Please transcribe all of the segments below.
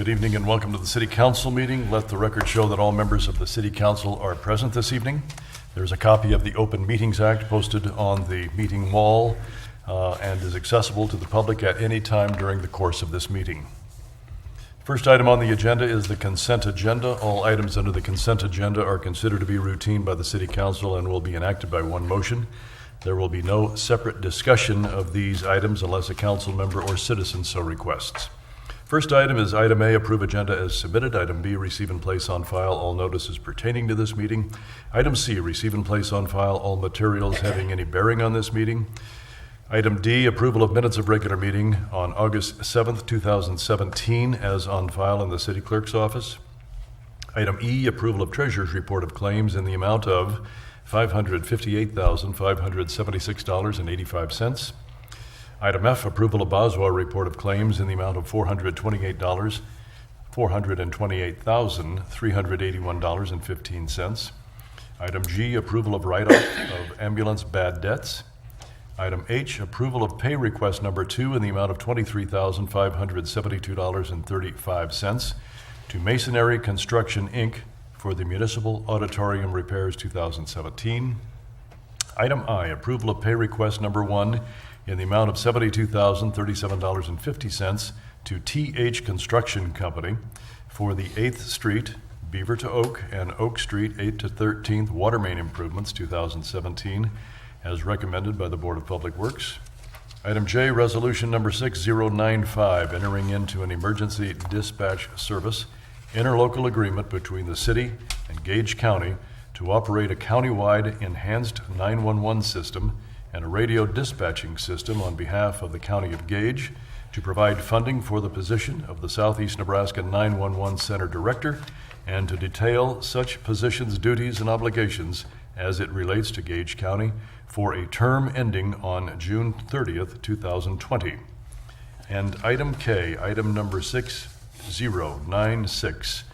Good evening and welcome to the City Council meeting. Let the record show that all members of the City Council are present this evening. There's a copy of the Open Meetings Act posted on the meeting wall and is accessible to the public at any time during the course of this meeting. First item on the agenda is the consent agenda. All items under the consent agenda are considered to be routine by the City Council and will be enacted by one motion. There will be no separate discussion of these items unless a council member or citizen so requests. First item is item A, approve agenda as submitted. Item B, receive and place on file all notices pertaining to this meeting. Item C, receive and place on file all materials having any bearing on this meeting. Item D, approval of minutes of regular meeting on August 7th, 2017, as on file in the city clerk's office. Item E, approval of treasurer's report of claims in the amount of $558,576.85. Item F, approval of Boswell report of claims in the amount of $428,381.15. Item G, approval of write-off of ambulance bad debts. Item H, approval of pay request number 2 in the amount of $23,572.35 to Masonry Construction, Inc. for the Municipal Auditorium Repairs 2017. Item I, approval of pay request number 1 in the amount of $72,037.50 to TH Construction Company for the 8th Street, Beaver to Oak, and Oak Street 8 to 13th Water Main Improvements 2017, as recommended by the Board of Public Works. Item J, resolution number 6095, entering into an emergency dispatch service interlocal agreement between the city and Gage County to operate a countywide enhanced 911 system and a radio dispatching system on behalf of the County of Gage to provide funding for the position of the Southeast Nebraska 911 Center Director and to detail such position's duties and obligations as it relates to Gage County for a term ending on June 30th, 2020. And item K, item number 6096,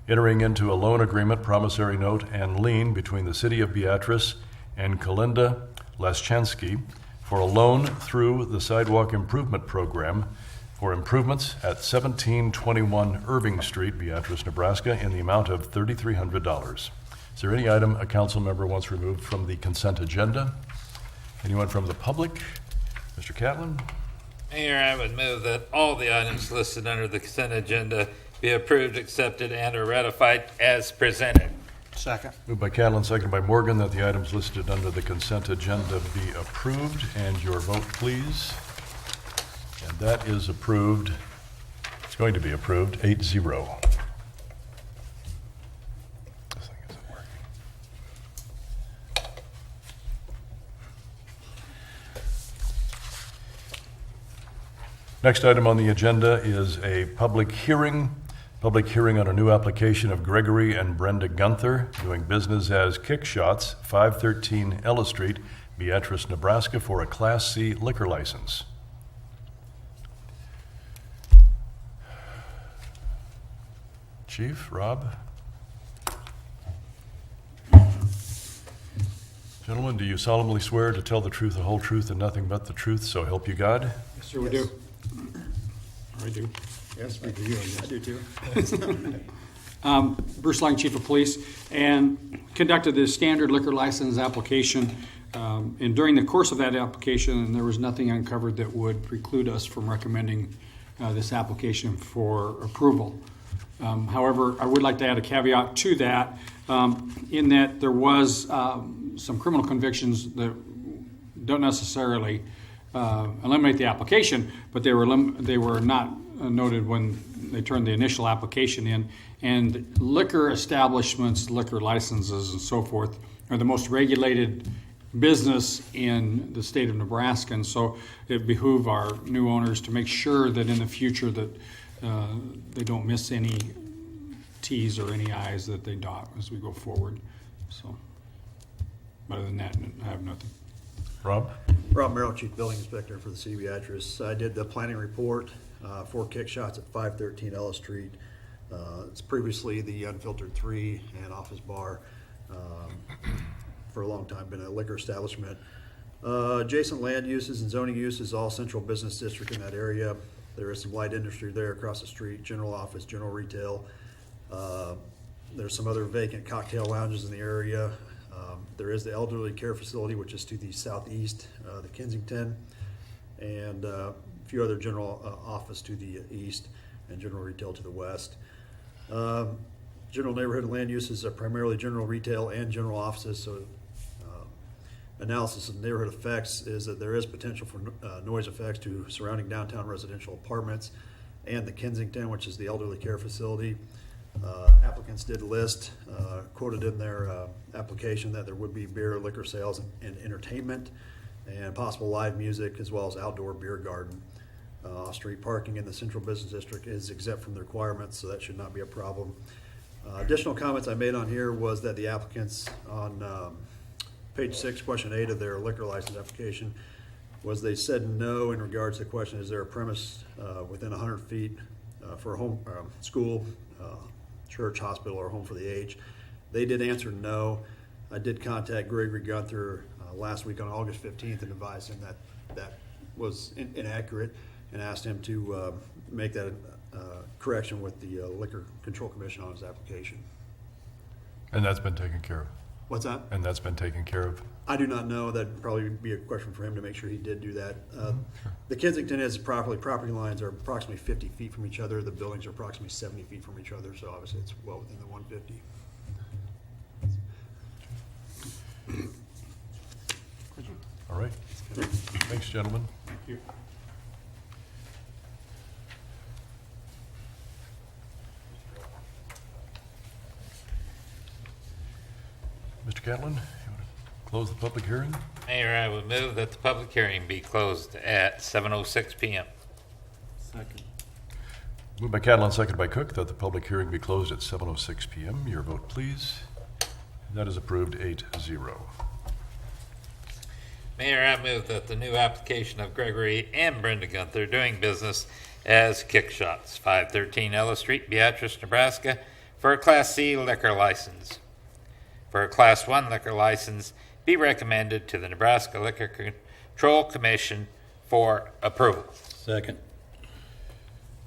entering into a loan agreement, promissory note, and lien between the City of Beatrice and Kalinda Laschanski for a loan through the Sidewalk Improvement Program for improvements at 1721 Irving Street, Beatrice, Nebraska, in the amount of $3,300. Is there any item a council member wants removed from the consent agenda? Anyone from the public? Mr. Catlin? Mayor, I would move that all the items listed under the consent agenda be approved, accepted, and or ratified as presented. Second. Moved by Catlin, seconded by Morgan, that the items listed under the consent agenda be approved. And your vote, please. And that is approved. It's going to be approved, 8-0. This thing isn't working. Next item on the agenda is a public hearing. Public hearing on a new application of Gregory and Brenda Gunther, doing business as Kick Shots, 513 Ella Street, Beatrice, Nebraska, for a Class C liquor license. Chief, Rob? Gentlemen, do you solemnly swear to tell the truth, the whole truth, and nothing but the truth, so help you God? Yes, sir, we do. I do. Yes, we do. I do too. Bruce Lang, Chief of Police, and conducted the standard liquor license application. And during the course of that application, there was nothing uncovered that would preclude us from recommending this application for approval. However, I would like to add a caveat to that, in that there was some criminal convictions that don't necessarily eliminate the application, but they were not noted when they turned the initial application in. And liquor establishments, liquor licenses, and so forth are the most regulated business in the state of Nebraska, and so it behooves our new owners to make sure that in the future that they don't miss any T's or any I's that they dot as we go forward. So, other than that, I have nothing. Rob? Rob Merrill, Chief Building Inspector for the City of Beatrice. I did the planning report for Kick Shots at 513 Ella Street. It's previously the Unfiltered 3 and office bar. For a long time, been a liquor establishment. Adjacent land uses and zoning uses, all central business district in that area. There is some light industry there across the street, general office, general retail. There's some other vacant cocktail lounges in the area. There is the elderly care facility, which is to the southeast, the Kensington, and a few other general office to the east and general retail to the west. General neighborhood land uses are primarily general retail and general offices, so analysis of neighborhood effects is that there is potential for noise effects to surrounding downtown residential apartments and the Kensington, which is the elderly care facility. Applicants did list, quoted in their application that there would be beer, liquor sales, and entertainment, and possible live music, as well as outdoor beer garden. Off-street parking in the central business district is exempt from the requirements, so that should not be a problem. Additional comments I made on here was that the applicants on page 6, question 8 of their liquor license application was they said no in regards to the question, is there a premise within 100 feet for a home, school, church, hospital, or home for the aged? They did answer no. I did contact Gregory Gunther last week on August 15th and advised him that that was inaccurate and asked him to make that correction with the Liquor Control Commission on his application. And that's been taken care of? What's that? And that's been taken care of? I do not know. That'd probably be a question for him to make sure he did do that. The Kensington is property lines are approximately 50 feet from each other. The buildings are approximately 70 feet from each other, so obviously it's well within the 150. All right. Thanks, gentlemen. Thank you. Mr. Catlin, you want to close the public hearing? Mayor, I would move that the public hearing be closed at 7:06 PM. Second. Moved by Catlin, seconded by Cook, that the public hearing be closed at 7:06 PM. Your vote, please. That is approved 8-0. Mayor, I move that the new application of Gregory and Brenda Gunther doing business as Kick Shots, 513 Ellis Street, Beatrice, Nebraska, for a Class C liquor license. For a Class 1 liquor license, be recommended to the Nebraska Liquor Control Commission for approval. Second.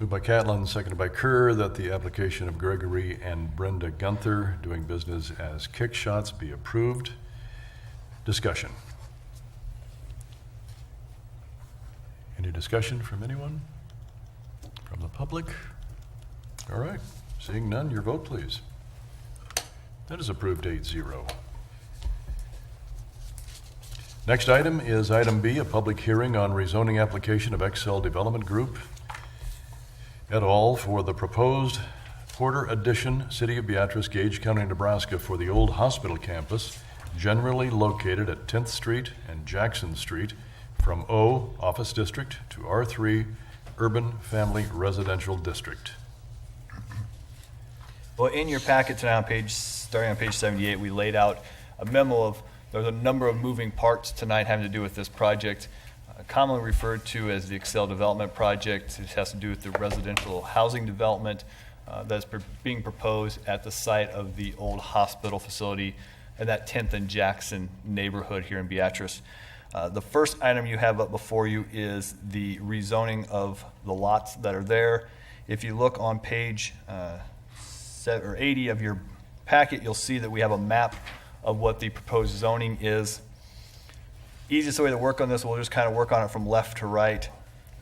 Moved by Catlin, seconded by Kerr, that the application of Gregory and Brenda Gunther doing business as Kick Shots be approved. Discussion. Any discussion from anyone? From the public? All right, seeing none, your vote, please. That is approved 8-0. Next item is item B, a public hearing on rezoning application of Excel Development Group et al. For the proposed Porter Addition, City of Beatrice, Gage County, Nebraska, for the old hospital campus, generally located at 10th Street and Jackson Street, from O, Office District, to R3, Urban Family Residential District. Well, in your packet tonight, starting on page 78, we laid out a memo of, there's a number of moving parts tonight having to do with this project, commonly referred to as the Excel Development Project. It has to do with the residential housing development that's being proposed at the site of the old hospital facility in that 10th and Jackson neighborhood here in Beatrice. The first item you have up before you is the rezoning of the lots that are there. If you look on page 80 of your packet, you'll see that we have a map of what the proposed zoning is. Easiest way to work on this, we'll just kind of work on it from left to right.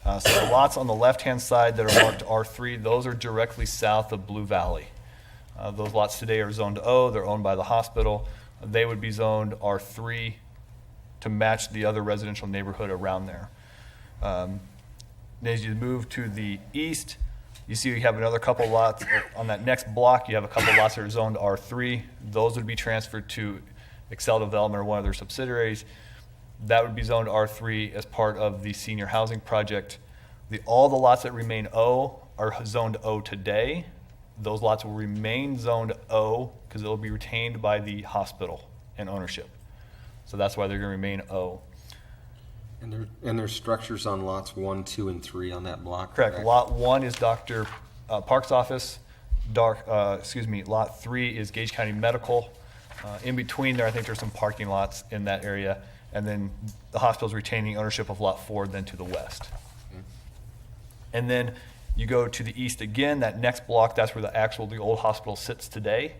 So the lots on the left-hand side that are marked R3, those are directly south of Blue Valley. Those lots today are zoned O, they're owned by the hospital. They would be zoned R3 to match the other residential neighborhood around there. As you move to the east, you see you have another couple lots. On that next block, you have a couple lots that are zoned R3. Those would be transferred to Excel Development or one of their subsidiaries. That would be zoned R3 as part of the senior housing project. All the lots that remain O are zoned O today. Those lots will remain zoned O because they'll be retained by the hospital and ownership. So that's why they're going to remain O. And there's structures on lots 1, 2, and 3 on that block? Correct. Lot 1 is Dr. Park's office. Lot 3 is Gage County Medical. In between there, I think there's some parking lots in that area. And then the hospital's retaining ownership of Lot 4 then to the west. And then you go to the east again, that next block, that's where the old hospital sits today.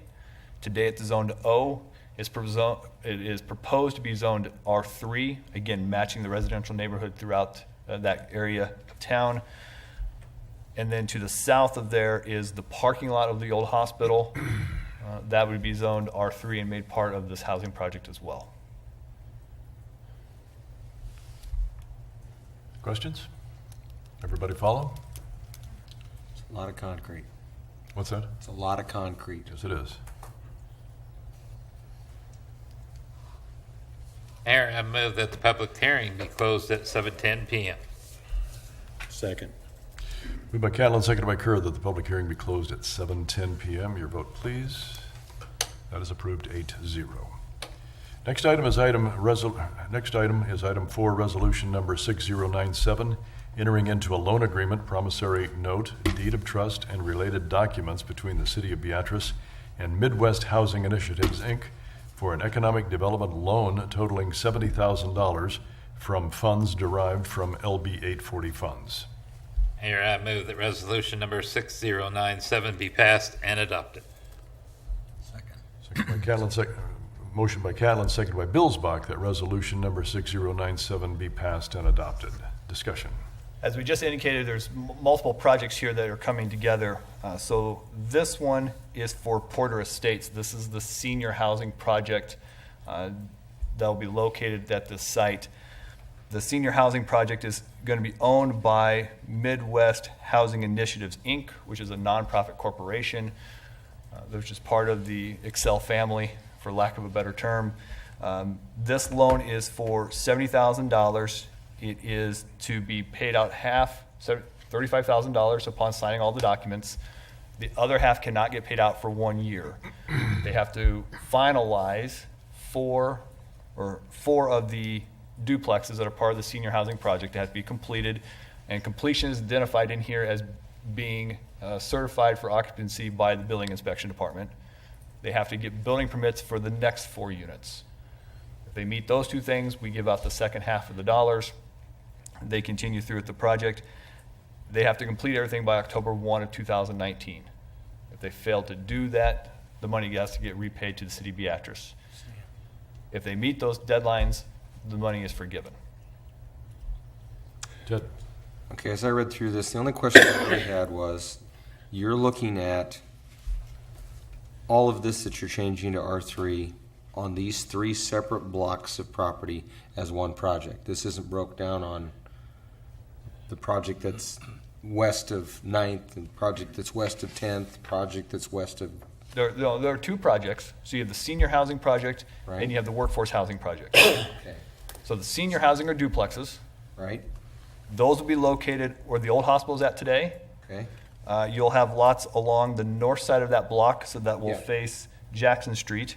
Today it's zoned O. It is proposed to be zoned R3, again, matching the residential neighborhood throughout that area of town. And then to the south of there is the parking lot of the old hospital. That would be zoned R3 and made part of this housing project as well. Questions? Everybody follow? It's a lot of concrete. What's that? It's a lot of concrete. Yes, it is. Mayor, I move that the public hearing be closed at 7:10 PM. Second. Moved by Catlin, seconded by Kerr, that the public hearing be closed at 7:10 PM. Your vote, please. That is approved 8-0. Next item is item 4, resolution number 6097, entering into a loan agreement, promissory note, deed of trust, and related documents between the City of Beatrice and Midwest Housing Initiatives, Inc., for an economic development loan totaling $70,000 from funds derived from LB 840 funds. Mayor, I move that resolution number 6097 be passed and adopted. Second by Catlin, motion by Catlin, seconded by Billsbach, that resolution number 6097 be passed and adopted. Discussion. As we just indicated, there's multiple projects here that are coming together. So this one is for Porter Estates. This is the senior housing project that will be located at this site. The senior housing project is going to be owned by Midwest Housing Initiatives, Inc., which is a nonprofit corporation. Which is part of the Excel family, for lack of a better term. This loan is for $70,000. It is to be paid out half, $35,000 upon signing all the documents. The other half cannot get paid out for 1 year. They have to finalize four of the duplexes that are part of the senior housing project. They have to be completed, and completion is identified in here as being certified for occupancy by the building inspection department. They have to get building permits for the next 4 units. If they meet those two things, we give out the second half of the dollars. They continue through with the project. They have to complete everything by October 1 of 2019. If they fail to do that, the money has to get repaid to the City of Beatrice. If they meet those deadlines, the money is forgiven. Ted? Okay, as I read through this, the only question I really had was, you're looking at all of this that you're changing to R3 on these 3 separate blocks of property as one project. This isn't broke down on the project that's west of 9th, and project that's west of 10th, project that's west of... There are 2 projects. So you have the senior housing project, Right. and you have the workforce housing project. Okay, So the senior housing are duplexes. right? Those will be located where the old hospital is at today. Okay, You'll have lots along the north side of that block, so that will Yeah. face Jackson Street.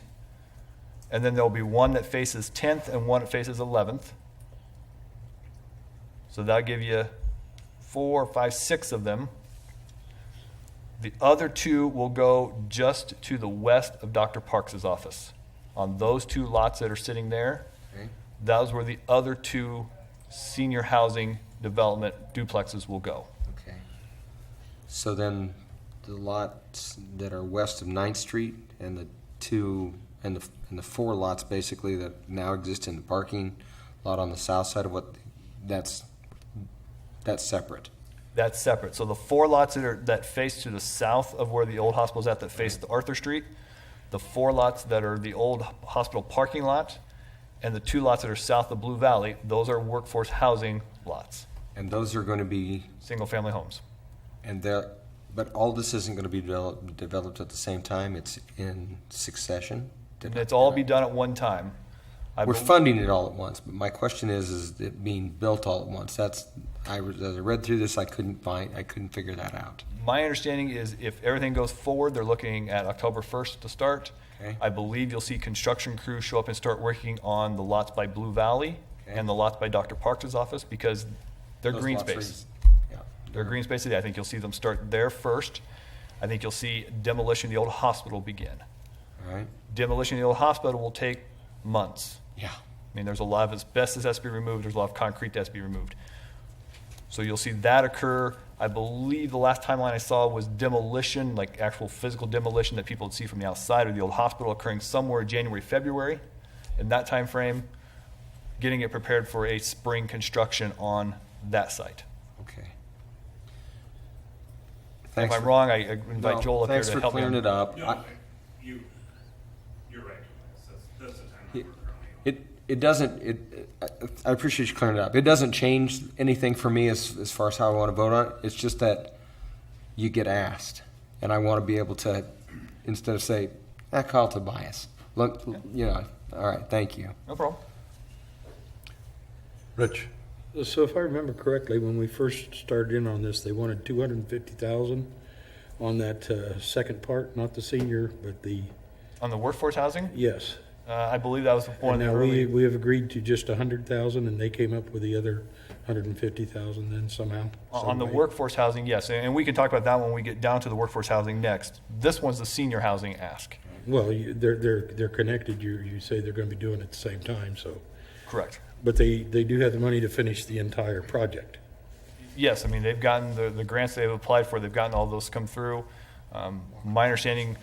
And then there'll be one that faces 10th and one that faces 11th. So that'll give you 4, 5, 6 of them. The other 2 will go just to the west of Dr. Parks' office. On those 2 lots that are sitting there, okay. those where the other 2 senior housing development duplexes will go. Okay. So then the lots that are west of 9th Street and the 2 and the 4 lots basically that now exist in the parking lot on the south side of what, that's separate. That's separate. So the 4 lots that face to the south of where the old hospital is at, that face the Arthur Street, the 4 lots that are the old hospital parking lot, and the 2 lots that are south of Blue Valley, those are workforce housing lots, And those are going to be, single-family homes. but all this isn't going to be developed at the same time? It's in succession? It's all be done at one time. We're funding it all at once, but my question is it being built all at once? As I read through this, I couldn't figure that out. My understanding is if everything goes forward, they're looking at October 1st to start. Okay. I believe you'll see construction crews show up and start working on the lots by Blue Valley Okay. and the lots by Dr. Parks' office because they're Those green lots are- space. Yeah. They're green space today. I think you'll see them start there first. I think you'll see demolition of the old hospital begin. All right. Demolition of the old hospital will take months. Yeah. I mean, there's a lot of asbestos that has to be removed. There's a lot of concrete that has to be removed. So you'll see that occur. I believe the last timeline I saw was demolition, like actual physical demolition that people would see from the outside of the old hospital occurring somewhere January, February. In that time frame, getting it prepared for a spring construction on that site. Okay. If Thanks I'm for- wrong, I invite No, Joel up here thanks to for help me. clearing it up. No, you're right. That's the timeline we're currently on. It doesn't, I appreciate you clearing it up. It doesn't change anything for me as far as how I want to vote on it. It's just that you get asked. And I want to be able to, instead of say, call Tobias. Look, you know, all right, thank you. No problem. Rich? So if I remember correctly, when we first started in on this, they wanted 250,000 on that second part, not the senior, but the, On the workforce housing, yes. I believe that was one of And the now early. we have agreed to just 100,000, and they came up with the other 150,000 then somehow. On the some way. workforce housing, yes, and we can talk about that when we get down to the workforce housing next. This one's the senior housing ask. Well, they're connected. You say they're going to be doing it at the same time, so. Correct. But they do have the money to finish the entire project. Yes, I mean, they've gotten the grants they've applied for, they've gotten all those come through. My understanding,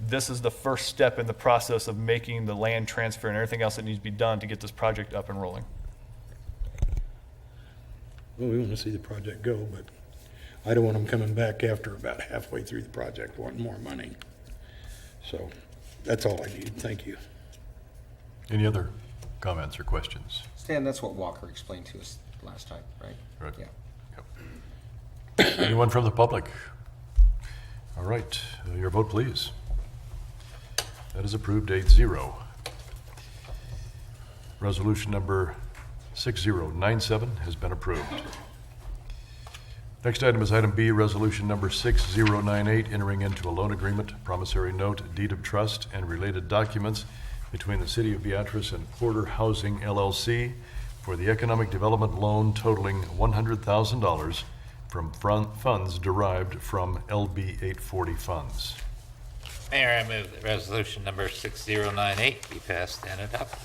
this is the first step in the process of making the land transfer and everything else that needs to be done to get this project up and rolling. Well, we want to see the project go, but I don't want them coming back after about halfway through the project wanting more money. So that's all I need. Thank you. Any other comments or questions? Stan, that's what Walker explained to us last time, right? Right. Yeah. Yep. Anyone from the public? All right, your vote, please. That is approved 8-0. Resolution number 6097 has been approved. Next item is item B, resolution number 6098, entering into a loan agreement, promissory note, deed of trust, and related documents between the City of Beatrice and Porter Housing LLC for the economic development loan totaling $100,000 from funds derived from LB 840 funds. Mayor, I move that resolution number 6098 be passed and adopted.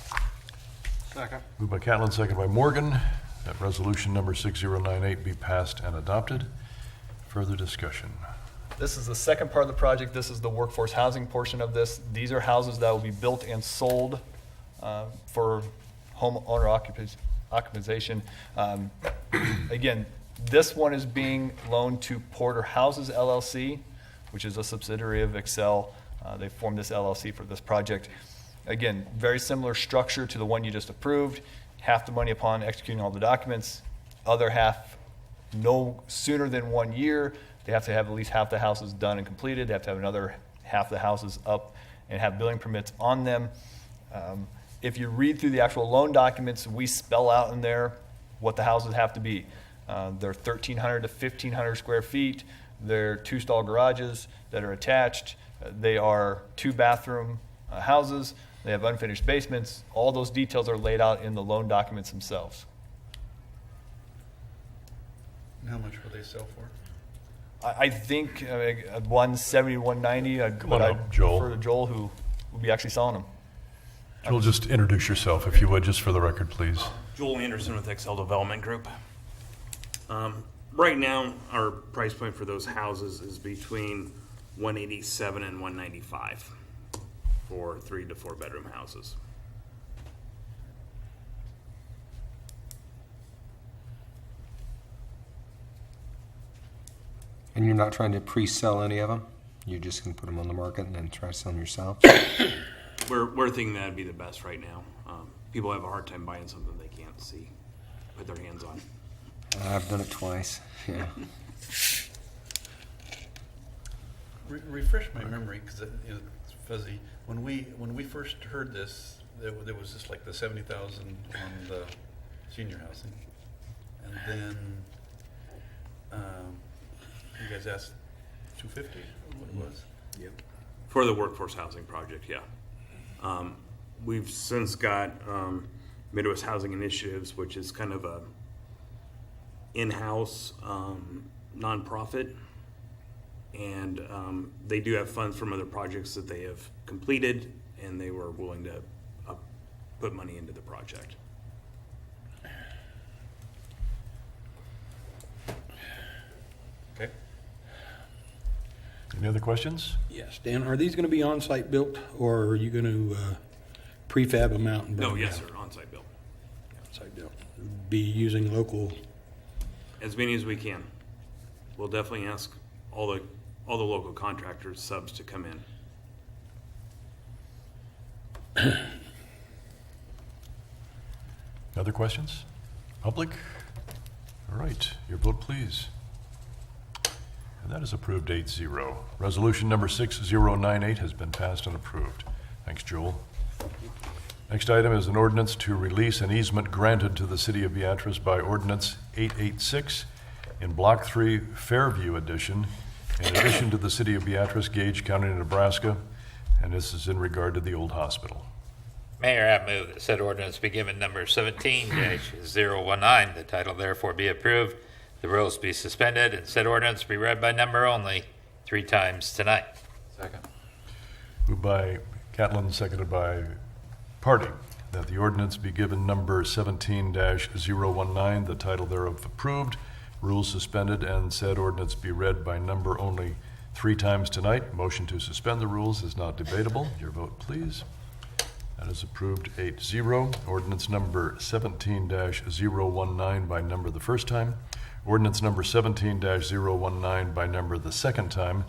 Moved by Catlin, second by Morgan, that resolution number 6098 be passed and adopted. Further discussion. This is the second part of the project. This is the workforce housing portion of this. These are houses that will be built and sold for homeowner occupation. Again, this one is being loaned to Porter Houses LLC, which is a subsidiary of Excel. They formed this LLC for this project. Again, very similar structure to the one you just approved. Half the money upon executing all the documents, other half no sooner than 1 year. They have to have at least half the houses done and completed. They have to have another half the houses up and have building permits on them. If you read through the actual loan documents, we spell out in there what the houses have to be. They're 1,300 to 1,500 square feet. They're 2-stall garages that are attached. They are 2-bathroom houses. They have unfinished basements. All those details are laid out in the loan documents themselves. And how much will they sell for? I think 170, 190. Come on up, Joel. Refer to Joel, who will be actually selling them. Joel, just introduce yourself, if you would, just for the record, please. Joel Anderson with Excel Development Group. Right now, our price point for those houses is between 187 and 195 for 3 to 4 bedroom houses. And you're not trying to pre-sell any of them? You're just going to put them on the market and then try to sell them yourself? We're thinking that'd be the best right now. People have a hard time buying something they can't see, put their hands on. I've done it twice, yeah. Refresh my memory, because it's fuzzy. When we first heard this, there was just like the 70,000 on the senior housing, and then you guys asked 250, or what it was. Yep. For the workforce housing project, yeah. We've since got Midwest Housing Initiatives, which is kind of a in-house nonprofit, and they do have funds from other projects that they have completed, and they were willing to put money into the project. Okay. Any other questions? Yes, Dan, are these gonna be on-site built, or are you gonna, prefab them out and burn No, them yes, down? sir, on-site build. On-site built. Be using local, As many as we can. We'll definitely ask all the local contractors, subs to come in. Other questions? Public? All right, your vote, please. And that is approved 8-0. Resolution number 6098 has been passed and approved. Thanks, Joel. Next item is an ordinance to release an easement granted to the city of Beatrice by ordinance 886 in Block 3 Fairview Edition, in addition to the city of Beatrice, Gage County, Nebraska, and this is in regard to the old hospital. Mayor, I move that said ordinance be given number 17-019. The title therefore be approved. The rules be suspended and said ordinance be read by number only 3 times tonight. Second. Moved by Catlin, seconded by Party, that the ordinance be given number 17-019, the title thereof approved, rules suspended, and said ordinance be read by number only 3 times tonight. Motion to suspend the rules is not debatable. Your vote, please. That is approved 8-0. Ordinance number 17-019 by number the first time. Ordinance number 17-019 by number the second time.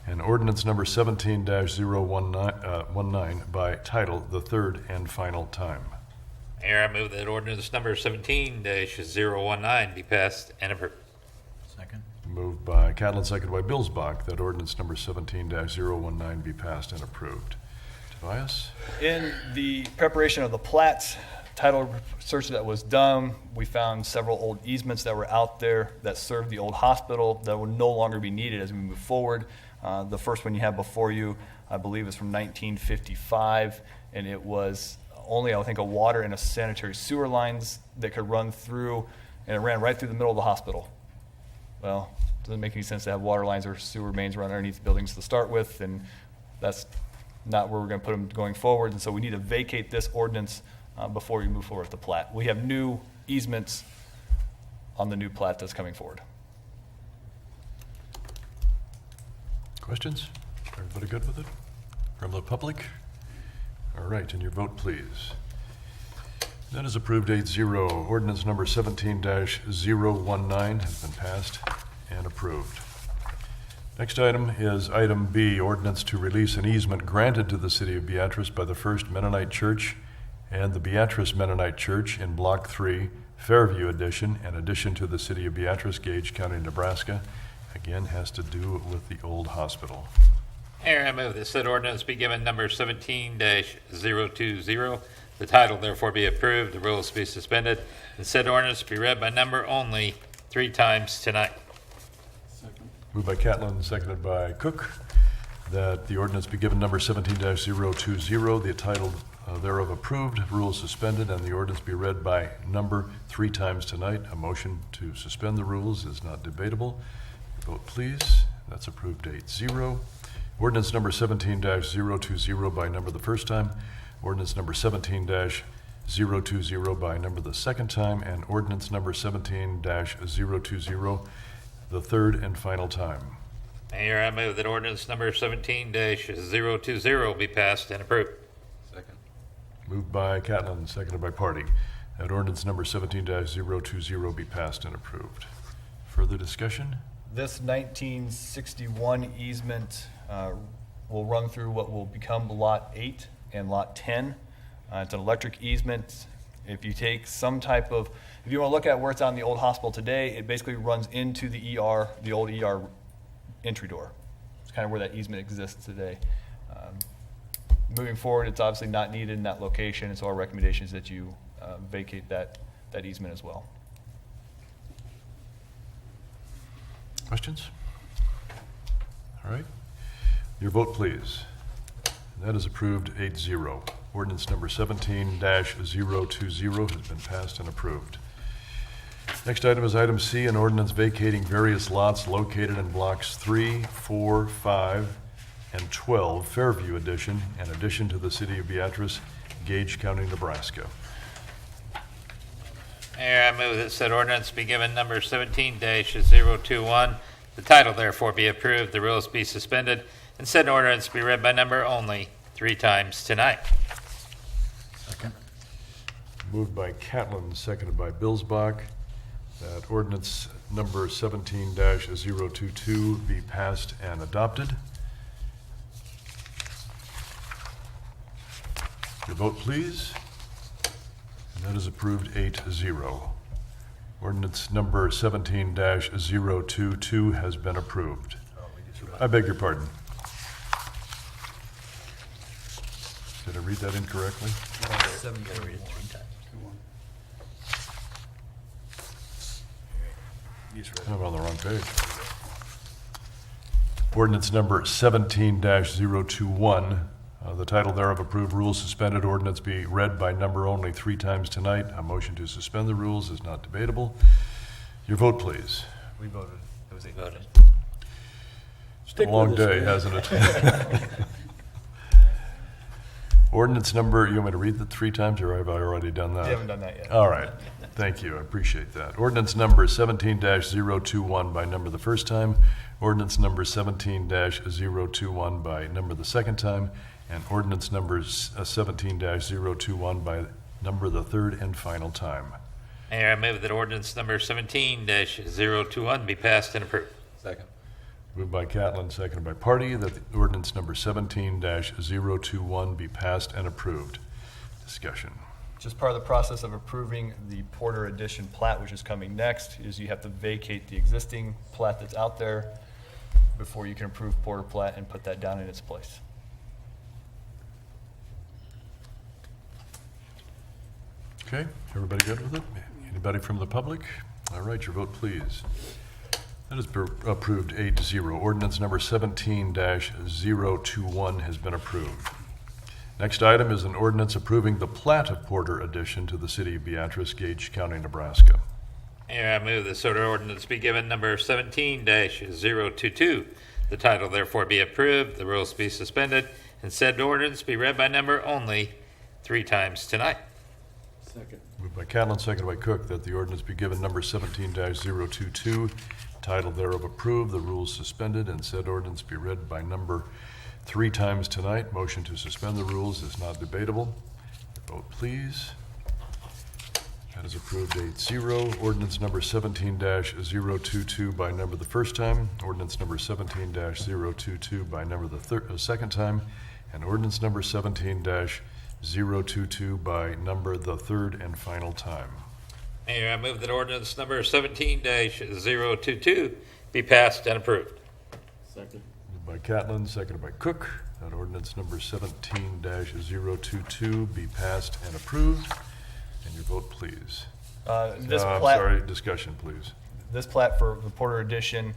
And ordinance number 17-019 by title the third and final time. Mayor, I move that ordinance number 17-019 be passed and approved. Second. Moved by Catlin, seconded by Billsbach, that ordinance number 17-019 be passed and approved. Tobias? In the preparation of the plat title search that was done, we found several old easements that were out there that served the old hospital that would no longer be needed as we move forward. The first one you have before you, I believe, is from 1955, and it was only, I think, a water and a sanitary sewer lines that could run through, and it ran right through the middle of the hospital. Well, it doesn't make any sense to have water lines or sewer mains run underneath buildings to start with, and that's not where we're going to put them going forward. And so we need to vacate this ordinance before we move forward with the plat. We have new easements on the new plat that's coming forward. Questions? Everybody good with it? From the public? All right, and your vote, please. That is approved 8-0. Ordinance number 17-019 has been passed and approved. Next item is item B, ordinance to release an easement granted to the city of Beatrice by the First Mennonite Church and the Beatrice Mennonite Church in Block 3, Fairview Edition, in addition to the city of Beatrice, Gage County, Nebraska. Again, has to do with the old hospital. Mayor, I move that said ordinance be given number 17-020. The title therefore be approved, the rules be suspended, and said ordinance be read by number only 3 times tonight. Moved by Catlin, seconded by Cook, that the ordinance be given number 17-020, the title thereof approved, rules suspended, and the ordinance be read by number 3 times tonight. A motion to suspend the rules is not debatable. Vote, please. That's approved 8-0. Ordinance number 17-020 by number the first time. Ordinance number 17-020 by number the second time. And ordinance number 17-020 the third and final time. Mayor, I move that ordinance number 17-020 be passed and approved. Second. Moved by Catlin, seconded by Party, that ordinance number 17-020 be passed and approved. Further discussion? This 1961 easement will run through what will become Lot 8 and Lot 10. It's an electric easement. If you take some type of, if you want to look at where it's on the old hospital today, it basically runs into the ER, the old ER entry door. It's kind of where that easement exists today. Moving forward, it's obviously not needed in that location, and so our recommendation is that you vacate that easement as well. Questions? All right. Your vote, please. That is approved 8-0. Ordinance number 17-020 has been passed and approved. Next item is item C, an ordinance vacating various lots located in blocks 3, 4, 5, and 12, Fairview Edition, in addition to the city of Beatrice, Gage County, Nebraska. Mayor, I move that said ordinance be given number 17-021. The title therefore be approved, the rules be suspended, and said ordinance be read by number only 3 times tonight. Moved by Catlin, seconded by Billsbach, that ordinance number 17-022 be passed and adopted. Your vote, please. And that is approved 8-0. Ordinance number 17-022 has been approved. I beg your pardon. Did I read that incorrectly? I'm on the wrong page. Ordinance number 17-021, the title thereof approved, rules suspended, ordinance be read by number only 3 times tonight. A motion to suspend the rules is not debatable. Your vote, please. We voted. It was 8. Voted. It's been a long day, hasn't it? Ordinance number, you want me to read it 3 times, or have I already done that? You haven't done that yet. All right, thank you, I appreciate that. Ordinance number 17-021 by number the first time, ordinance number 17-021 by number the second time, and ordinance number 17-021 by number the third and final time. Mayor, I move that ordinance number 17-021 be passed and approved. Second. Moved by Catlin, seconded by Party, that the ordinance number 17-021 be passed and approved. Discussion. Just part of the process of approving the Porter Edition plat, which is coming next, is you have to vacate the existing plat that's out there before you can approve Porter plat and put that down in its place. Okay, everybody good with it? Anybody from the public? All right, your vote, please. That is approved 8-0. Ordinance number 17-021 has been approved. Next item is an ordinance approving the plat of Porter Addition to the city of Beatrice, Gage County, Nebraska. Mayor, I move this ordinance be given number 17-022. The title therefore be approved, the rules be suspended, and said ordinance be read by number only 3 times tonight. Moved by Catlin, seconded by Cook, that the ordinance be given number 17-022, title thereof approved, the rules suspended, and said ordinance be read by number 3 times tonight. Motion to suspend the rules is not debatable. Vote, please. That is approved 8-0. Ordinance number 17-022 by number the first time, ordinance number 17-022 by number the second time, and ordinance number 17-022 by number the third and final time. Mayor, I move that ordinance number 17-022 be passed and approved. Moved by Catlin, seconded by Cook, that ordinance number 17-022 be passed and approved. And your vote, please. This I'm plat, sorry, discussion, please. this plat for the Porter Edition,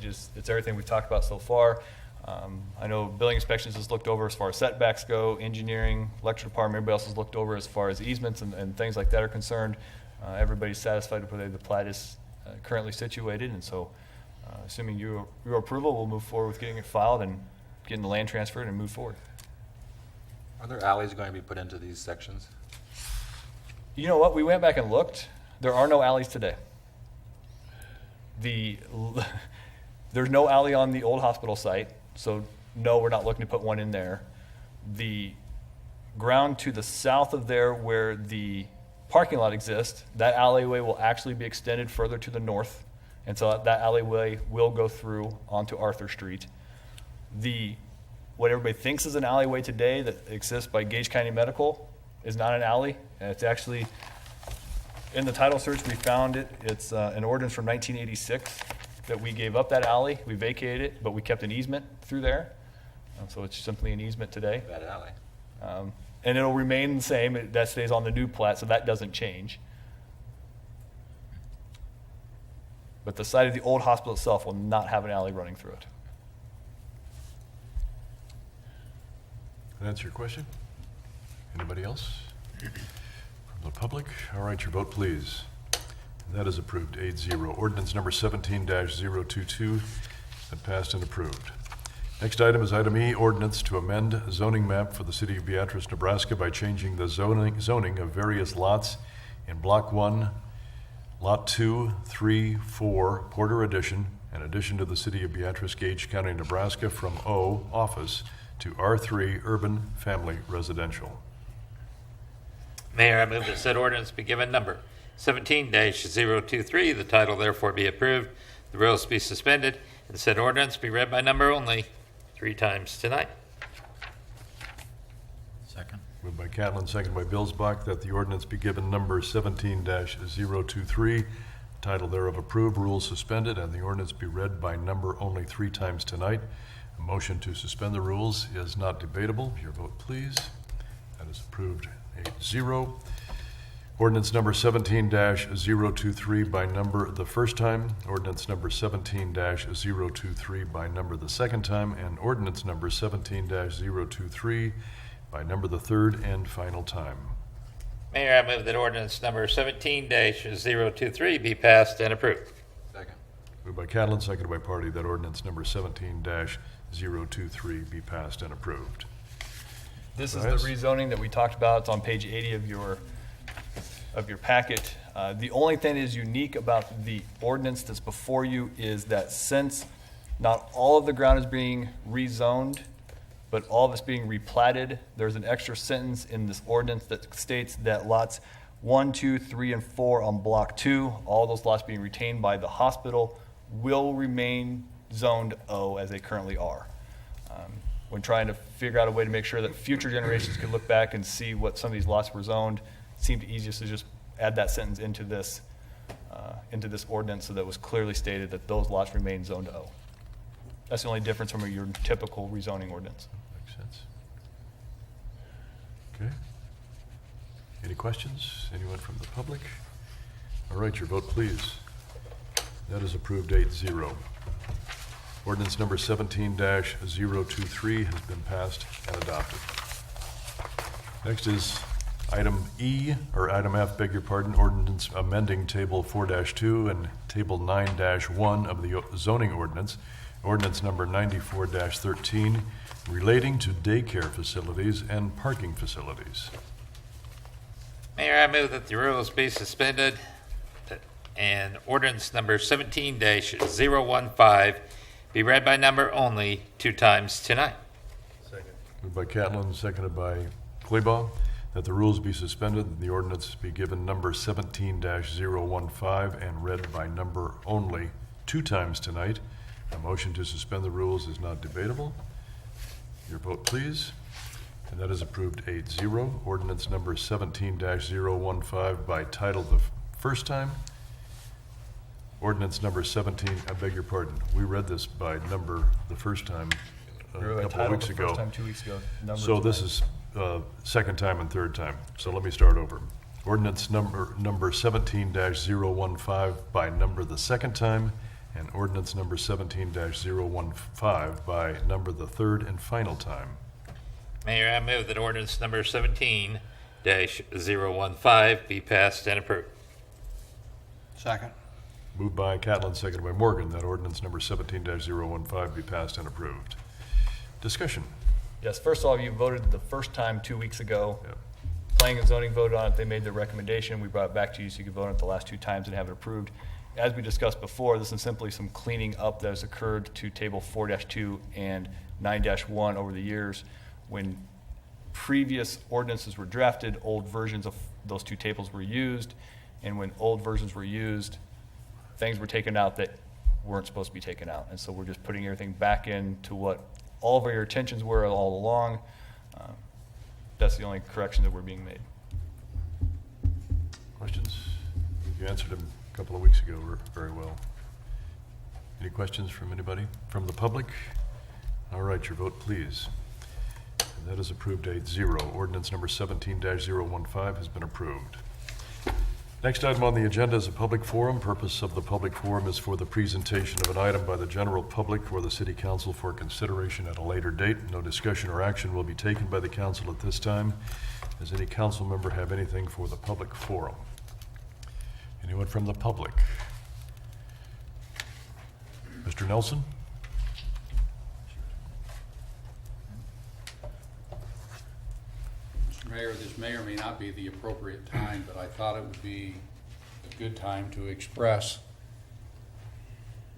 it's everything we've talked about so far. I know building inspections has looked over as far as setbacks go, engineering, electrical department, everybody else has looked over as far as easements and things like that are concerned. Everybody's satisfied with where the plat is currently situated, and so assuming your approval, we'll move forward with getting it filed and getting the land transferred and move forward. Are there alleys going to be put into these sections? You know what? We went back and looked. There are no alleys today. There's no alley on the old hospital site, so no, we're not looking to put one in there. The ground to the south of there where the parking lot exists, that alleyway will actually be extended further to the north, and so that alleyway will go through onto Arthur Street. What everybody thinks is an alleyway today that exists by Gage County Medical is not an alley. And it's actually, in the title search, we found it. It's an ordinance from 1986 that we gave up that alley. We vacated it, but we kept an easement through there. So it's simply an easement today. Bad alley. And it'll remain the same. That stays on the new plat, so that doesn't change. But the site of the old hospital itself will not have an alley running through it. That answer your question? Anybody else? From the public? All right, your vote, please. That is approved, 8-0. Ordinance number 17-022 has been passed and approved. Next item is item E, ordinance to amend zoning map for the city of Beatrice, Nebraska by changing the zoning of various lots in Block 1, Lot 2, 3, 4, Porter Addition, in addition to the City of Beatrice, Gage County, Nebraska, from O, Office, to R3, Urban Family Residential. Mayor, I move that said ordinance be given number 17-023. The title therefore be approved. The rules be suspended, and said ordinance be read by number only 3 times tonight. Second. Moved by Catlin, seconded by Billsbach, that the ordinance be given number 17-023, title thereof approved, rules suspended, and the ordinance be read by number only 3 times tonight. A motion to suspend the rules is not debatable. Your vote, please. That is approved 8-0. Ordinance number 17-023 by number the first time, ordinance number 17-023 by number the second time, and ordinance number 17-023 by number the third and final time. Mayor, I move that ordinance number 17-023 be passed and approved. Second. Moved by Catlin, seconded by Party, that ordinance number 17-023 be passed and approved. This is Right. the rezoning that we talked about. It's on page 80 of your packet. The only thing that is unique about the ordinance that's before you is that since not all of the ground is being rezoned, but all of it's being replatted, there's an extra sentence in this ordinance that states that lots 1, 2, 3, and 4 on Block 2, all those lots being retained by the hospital, will remain zoned O as they currently are. When trying to figure out a way to make sure that future generations could look back and see what some of these lots were zoned, it seemed easiest to just add that sentence into this ordinance so that it was clearly stated that those lots remain zoned O. That's the only difference from your typical rezoning ordinance. Makes sense. Okay. Any questions? Anyone from the public? All right, your vote, please. That is approved 8-0. Ordinance number 17-023 has been passed and adopted. Next is item E, or item F, beg your pardon, ordinance amending Table 4-2 and Table 9-1 of the zoning ordinance, ordinance number 94-13, relating to daycare facilities and parking facilities. Mayor, I move that the rules be suspended and ordinance number 17-015 be read by number only 2 times tonight. Second. Moved by Catlin, seconded by Claybaugh, that the rules be suspended and the ordinance be given number 17-015 and read by number only 2 times tonight. A motion to suspend the rules is not debatable. Your vote, please. And that is approved 8-0. Ordinance number 17-015 by title the first time. Ordinance number 17, I beg your pardon, we read this by number the first time a couple of weeks ago. First time 2 weeks ago. Number So this is second time and third time. So let me start over. Ordinance number 17-015 by number the second time, and ordinance number 17-015 by number the third and final time. Mayor, I move that ordinance number 17-015 be passed and approved. Second. Moved by Catlin, seconded by Morgan, that ordinance number 17-015 be passed and approved. Discussion. Yes, first of all, you voted the first time 2 weeks ago. Yep. Planning and zoning voted on it, they made their recommendation, we brought it back to you so you could vote on it the last 2 times and have it approved. As we discussed before, this is simply some cleaning up that has occurred to Table 4-2 and 9-1 over the years. When previous ordinances were drafted, old versions of those 2 tables were used, and when old versions were used, things were taken out that weren't supposed to be taken out. And so we're just putting everything back into what all of your intentions were all along. That's the only correction that we're being made. Questions? You answered them a couple of weeks ago very well. Any questions from anybody? From the public? All right, your vote, please. And that is approved 8-0. Ordinance number 17-015 has been approved. Next item on the agenda is a public forum. Purpose of the public forum is for the presentation of an item by the general public or the city council for consideration at a later date. No discussion or action will be taken by the council at this time. Does any council member have anything for the public forum? Anyone from the public? Mr. Nelson? Mr. Mayor, this may or may not be the appropriate time, but I thought it would be a good time to express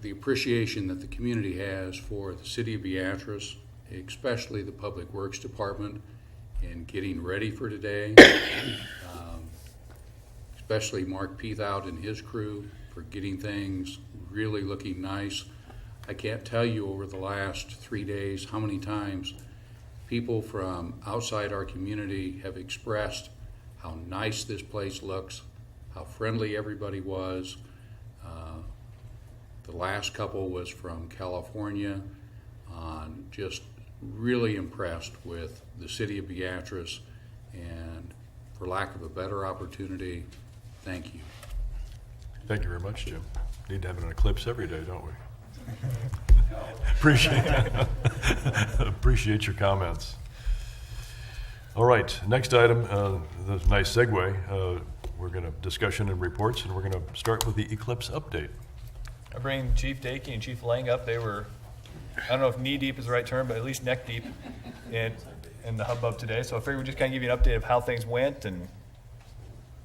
the appreciation that the community has for the city of Beatrice, especially the Public Works Department, in getting ready for today. Especially Mark Peathout and his crew for getting things really looking nice. I can't tell you over the last 3 days how many times people from outside our community have expressed how nice this place looks, how friendly everybody was. The last couple was from California, just really impressed with the city of Beatrice, and for lack of a better opportunity, thank you. Thank you very much, Jim. Need to have an eclipse every day, don't we? Appreciate your comments. All right, next item, that's a nice segue. We're going to discussion and reports, and we're going to start with the eclipse update. I bring Chief Dakey and Chief Lang up. They were, I don't know if knee-deep is the right term, but at least neck-deep in the hubbub today. So I figured we'd just kind of give you an update of how things went. And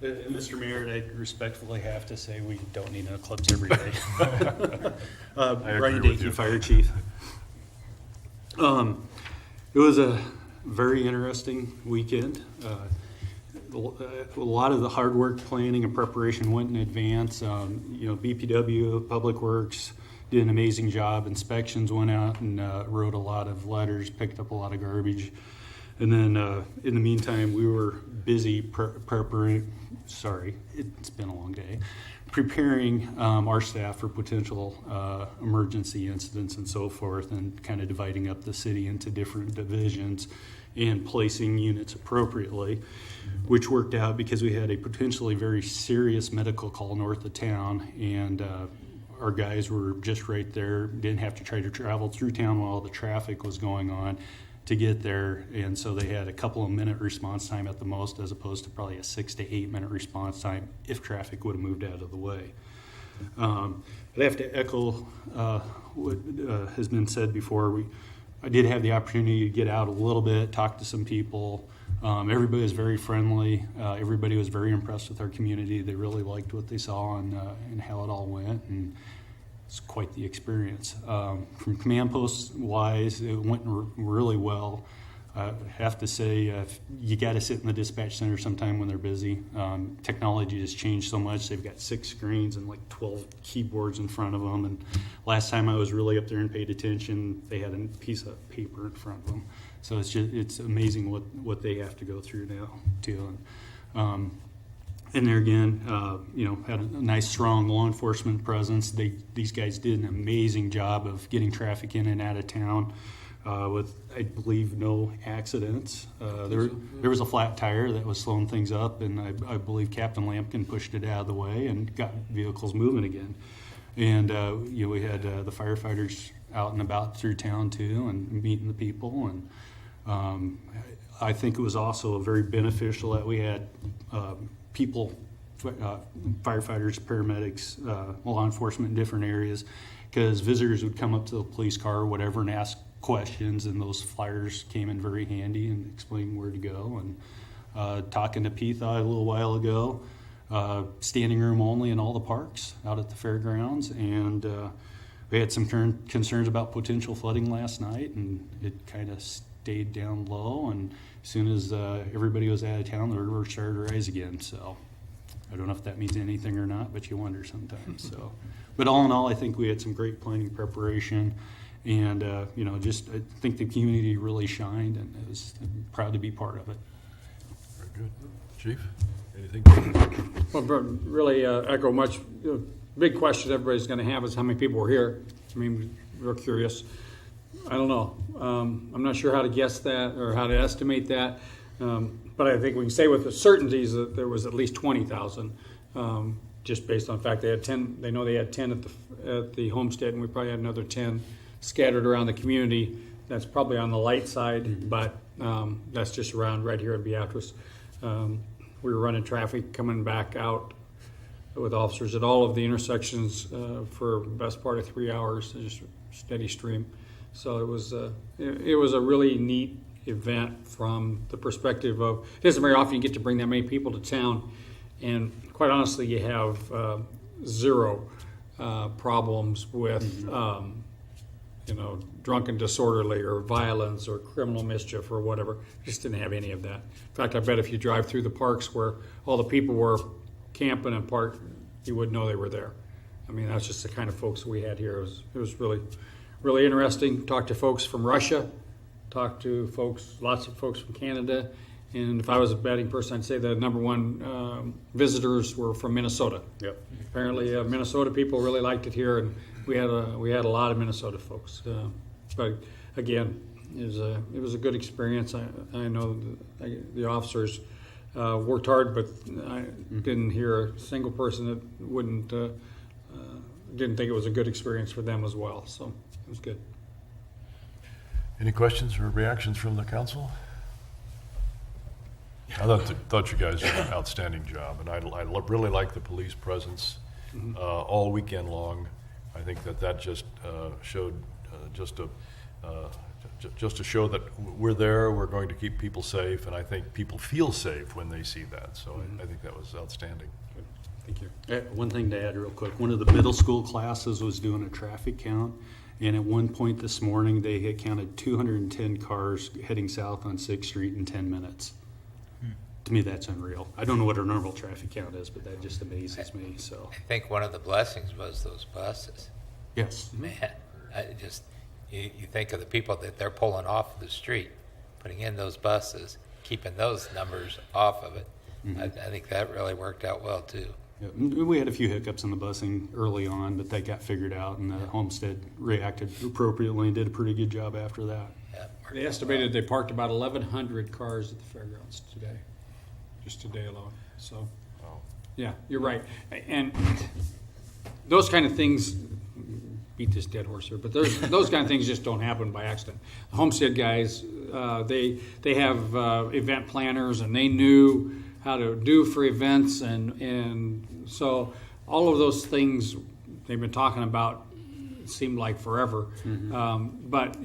Mr. Mayor, I respectfully have to say we don't need an eclipse every day. Brian agree with Dakey, you. Fire Chief. It was a very interesting weekend. A lot of the hard work, planning, and preparation went in advance. BPW, Public Works did an amazing job. Inspections went out and wrote a lot of letters, picked up a lot of garbage. And then in the meantime, we were busy preparing. Sorry, it's been a long day. Preparing our staff for potential emergency incidents and so forth, and kind of dividing up the city into different divisions and placing units appropriately, which worked out because we had a potentially very serious medical call north of town, and our guys were just right there, didn't have to try to travel through town while the traffic was going on to get there, and so they had a couple of minute response time at the most, as opposed to probably a 6 to 8 minute response time if traffic would have moved out of the way. But I have to echo what has been said before. I did have the opportunity to get out a little bit, talk to some people. Everybody was very friendly. Everybody was very impressed with our community. They really liked what they saw and how it all went, and it's quite the experience. From command post wise, it went really well. I have to say, you got to sit in the dispatch center sometime when they're busy. Technology has changed so much. They've got 6 screens and like 12 keyboards in front of them. And last time I was really up there and paid attention, they had a piece of paper in front of them. So it's amazing what they have to go through now too. And there again, had a nice, strong law enforcement presence. These guys did an amazing job of getting traffic in and out of town with, I believe, no accidents. There was a flat tire that was slowing things up, and I believe Captain Lampkin pushed it out of the way and got vehicles moving again. And we had the firefighters out and about through town too, and meeting the people. And I think it was also very beneficial that we had people, firefighters, paramedics, law enforcement in different areas, because visitors would come up to the police car or whatever and ask questions, and those flyers came in very handy and explaining where to go. And talking to Peathout a little while ago, standing room only in all the parks out at the fairgrounds, and we had some concerns about potential flooding last night, and it kind of stayed down low, and as soon as everybody was out of town, the river started to rise again. So I don't know if that means anything or not, but you wonder sometimes. So, but all in all, I think we had some great planning preparation, and I think the community really shined, and I was proud to be part of it. Very good. Chief, anything? Well, really echo much. Big question everybody's going to have is how many people were here. I mean, we're curious. I don't know. I'm not sure how to guess that or how to estimate that. But I think we can say with certainties that there was at least 20,000, just based on the fact they had 10. They know they had 10 at the homestead, and we probably had another 10 scattered around the community. That's probably on the light side, but that's just around right here in Beatrice. We were running traffic coming back out with officers at all of the intersections for the best part of 3 hours, just steady stream. So it was a really neat event from the perspective of, it isn't very often you get to bring that many people to town, and quite honestly, you have 0 problems with, drunken disorderly or violence or criminal mischief or whatever. Just didn't have any of that. In fact, I bet if you drive through the parks where all the people were camping and parked, you wouldn't know they were there. I mean, that's just the kind of folks we had here. It was really, really interesting. Talked to folks from Russia, talked to lots of folks from Canada, and if I was a betting person, I'd say the number one visitors were from Minnesota. Yep. Apparently, Minnesota people really liked it here, and we had a lot of Minnesota folks. But again, it was a good experience. I know the officers worked hard, but I didn't hear a single person that didn't think it was a good experience for them as well. So it was good. Any questions or reactions from the council? I thought you guys did an outstanding job, and I really like the police presence all weekend long. I think that just showed just to show that we're there, we're going to keep people safe, and I think people feel safe when they see that. So I think that was outstanding. Thank you. One thing to add real quick, one of the middle school classes was doing a traffic count, and at one point this morning, they had counted 210 cars heading south on 6th Street in 10 minutes. To me, that's unreal. I don't know what a normal traffic count is, but that just amazes me, so. I think one of the blessings was those buses. Yes. Man, you think of the people that they're pulling off the street, putting in those buses, keeping those numbers off of it. I think that really worked out well too. Yeah, we had a few hiccups in the busing early on, but they got figured out, and the Homestead reacted appropriately and did a pretty good job after that. Yeah, They estimated they parked about 1,100 cars at the fairgrounds today, just today alone. So, yeah, you're right. And those kind of things, beat this dead horse here, but those kind of things just don't happen by accident. The Homestead guys, they have event planners, and they knew how to do for events, and so all of those things they've been talking about seemed like forever. But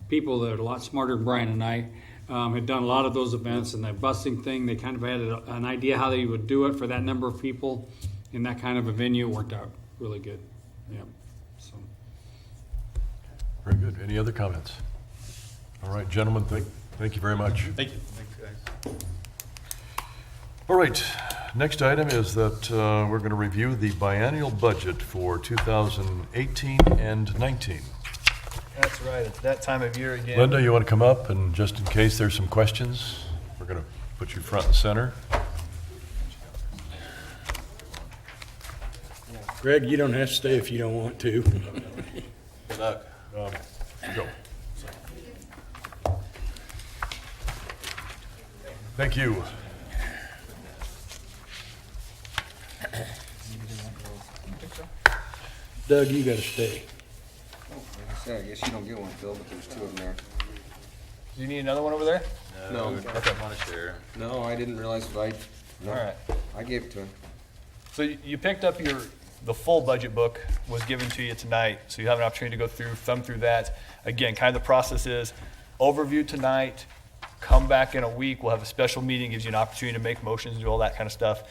people that are a lot smarter than Brian and I had done a lot of those events, and that busing thing, they kind of had an idea how they would do it for that number of people in that kind of a venue. It worked out really good. Yeah. So. Very good. Any other comments? All right, gentlemen, thank you very much. Thank you. Thanks, guys. All right, next item is that we're going to review the biennial budget for 2018 and 19. That's right, it's that time of year again. Linda, you want to come up, and just in case there's some questions, we're going to put you front and center. Greg, you don't have to stay if you don't want to. Good luck. Go. Thank you. Doug, you gotta stay. Like I said, I guess you don't get one, Phil, but there's two of them there. Do you need another one over there? No. Okay. No, I didn't realize no, All right. I gave it to him. So you picked up the full budget book was given to you tonight, so you have an opportunity to go thumb through that. Again, kind of the process is overview tonight, come back in a week, we'll have a special meeting, gives you an opportunity to make motions and do all that kind of stuff.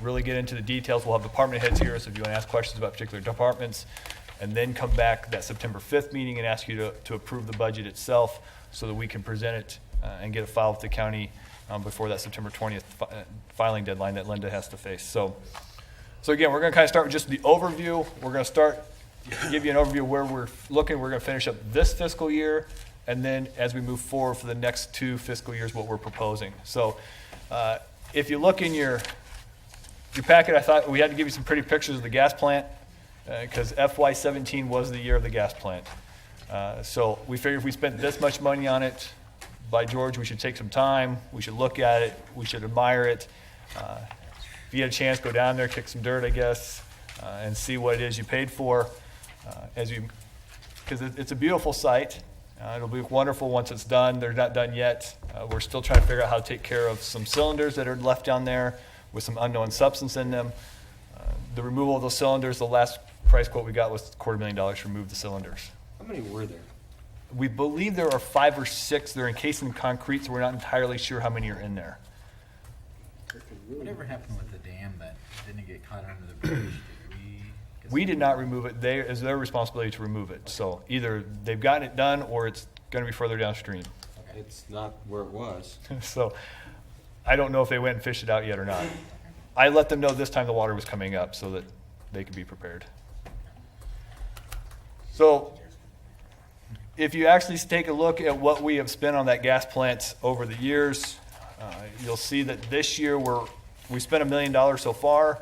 Really get into the details. We'll have department heads here, so if you want to ask questions about particular departments, and then come back that September 5th meeting and ask you to approve the budget itself so that we can present it and get it filed with the county before that September 20th filing deadline that Linda has to face. So again, we're going to kind of start with just the overview. We're going to give you an overview of where we're looking. We're going to finish up this fiscal year, and then as we move forward for the next 2 fiscal years, what we're proposing. So if you look in your packet, I thought we had to give you some pretty pictures of the gas plant because FY17 was the year of the gas plant. So we figured if we spent this much money on it, by George, we should take some time, we should look at it, we should admire it. If you had a chance, go down there, kick some dirt, I guess, and see what it is you paid for. Because it's a beautiful site. It'll be wonderful once it's done. They're not done yet. We're still trying to figure out how to take care of some cylinders that are left down there with some unknown substance in them. The removal of those cylinders, the last price quote we got was $250,000 to remove the cylinders. How many were there? We believe there are 5 or 6. They're encased in concrete, so we're not entirely sure how many are in there. Whatever happened with the dam that didn't get caught under the bridge? Did we We did not remove it. It's their responsibility to remove it. So either they've gotten it done or it's going to be further downstream. It's not where it was. So I don't know if they went and fished it out yet or not. I let them know this time the water was coming up so that they could be prepared. So if you actually take a look at what we have spent on that gas plant over the years, you'll see that this year we spent $1 million so far.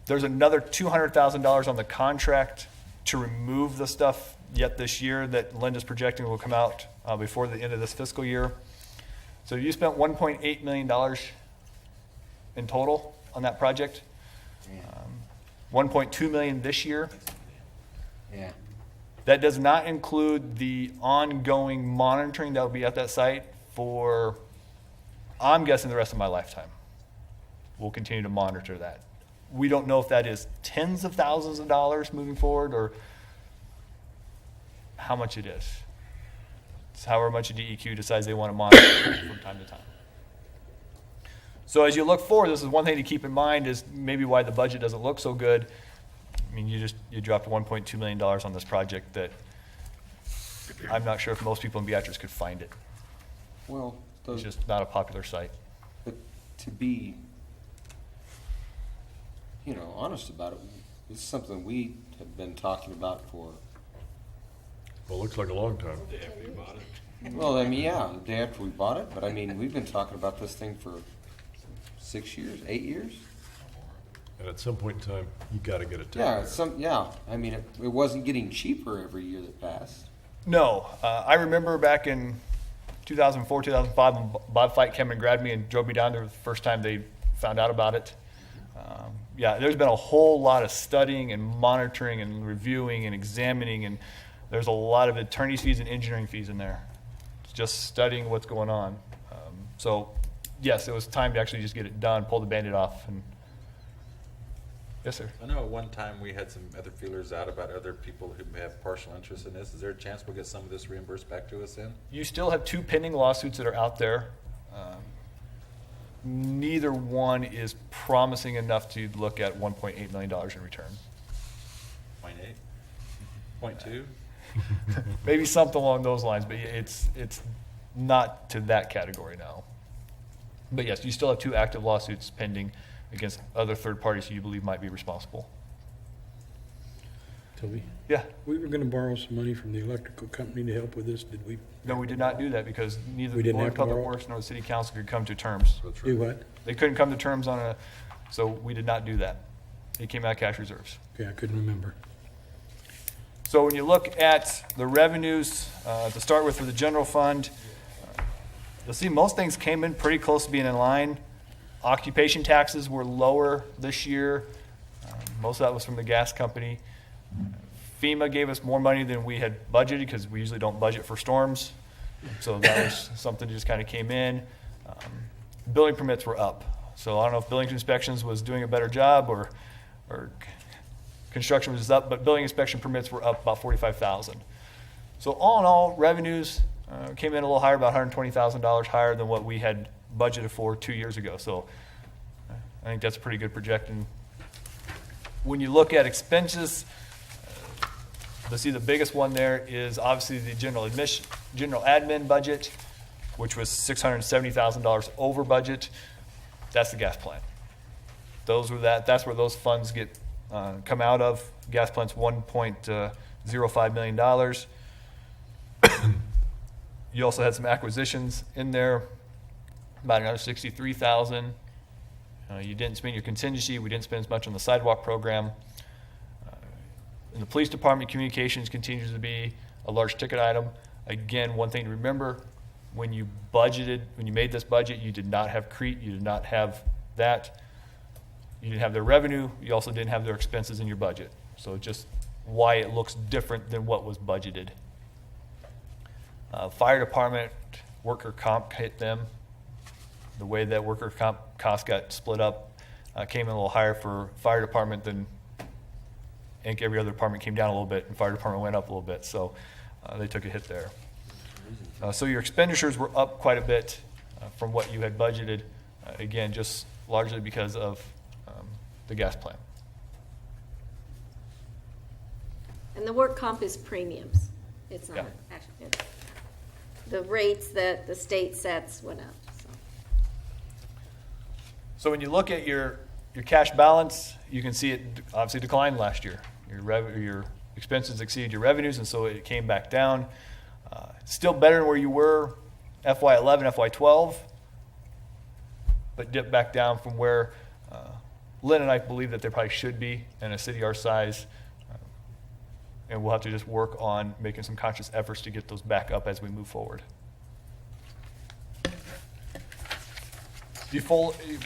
There's another $200,000 on the contract to remove the stuff yet this year that Linda's projecting will come out before the end of this fiscal year. So you spent $1.8 million in total on that project. 1.2 million this year. Yeah. That does not include the ongoing monitoring that will be at that site for, I'm guessing, the rest of my lifetime. We'll continue to monitor that. We don't know if that is tens of thousands of dollars moving forward or how much it is. It's however much DEQ decides they want to monitor from time to time. So as you look forward, this is one thing to keep in mind is maybe why the budget doesn't look so good. I mean, you dropped $1.2 million on this project that I'm not sure if most people in Beatrice could find it. Well, It's just not a popular site. but to be, honest about it, it's something we have been talking about for, Well, looks like a long time. well, I mean, yeah, the day after we bought it, but I mean, we've been talking about this thing for 6 years, 8 years? And at some point in time, you got to get it taken Yeah, care of. I mean, it wasn't getting cheaper every year that passed. No, I remember back in 2004, 2005, when Bob Fite came and grabbed me and drove me down there the first time they found out about it. Yeah, there's been a whole lot of studying and monitoring and reviewing and examining, and there's a lot of attorney's fees and engineering fees in there. It's just studying what's going on. So, yes, it was time to actually just get it done, pull the Band-Aid off. And yes, sir. I know at one time we had some other feelers out about other people who have partial interest in this. Is there a chance we'll get some of this reimbursed back to us then? You still have 2 pending lawsuits that are out there. Neither one is promising enough to look at $1.8 million in return. 0.8? 0.2? Maybe something along those lines, but it's not to that category now. But yes, you still have 2 active lawsuits pending against other third parties who you believe might be responsible. Toby, Yeah. we were gonna borrow some money from the electrical company to help with this, did we? No, we did not do that because neither We the didn't Board have of to Public borrow? Works nor the City Council could come to terms. Do what? They couldn't come to terms on so we did not do that. It came out of cash reserves. Okay, I couldn't remember. So when you look at the revenues, to start with for the general fund, you'll see most things came in pretty close to being in line. Occupation taxes were lower this year. Most of that was from the gas company. FEMA gave us more money than we had budgeted because we usually don't budget for storms. So that was something that just kind of came in. Building permits were up. So I don't know if building inspections was doing a better job or construction was up, but building inspection permits were up about $45,000. So all in all, revenues came in a little higher, about $120,000 higher than what we had budgeted for 2 years ago. So I think that's a pretty good projection. When you look at expenses, let's see, the biggest one there is obviously the general admin budget, which was $670,000 over budget. That's the gas plant. That's where those funds get come out of. Gas plant's $1.05 million. You also had some acquisitions in there, about another $63,000. You didn't spend your contingency. We didn't spend as much on the sidewalk program. In the police department, communications continues to be a large ticket item. Again, one thing to remember, when you made this budget, you did not have CREAT, you did not have that. You didn't have their revenue, you also didn't have their expenses in your budget. So just why it looks different than what was budgeted. Fire department, worker comp hit them. The way that worker comp costs got split up came in a little higher for fire department than I think every other department came down a little bit and fire department went up a little bit. So they took a hit there. So your expenditures were up quite a bit from what you had budgeted. Again, just largely because of the gas plant. And the work comp is premiums. It's not Yeah. actually, it's the rates that the state sets went up, so. So when you look at your cash balance, you can see it obviously declined last year. Your expenses exceeded your revenues, and so it came back down. Still better than where you were FY11, FY12, but dipped back down from where Lynn and I believe that they probably should be in a city our size. And we'll have to just work on making some conscious efforts to get those back up as we move forward. You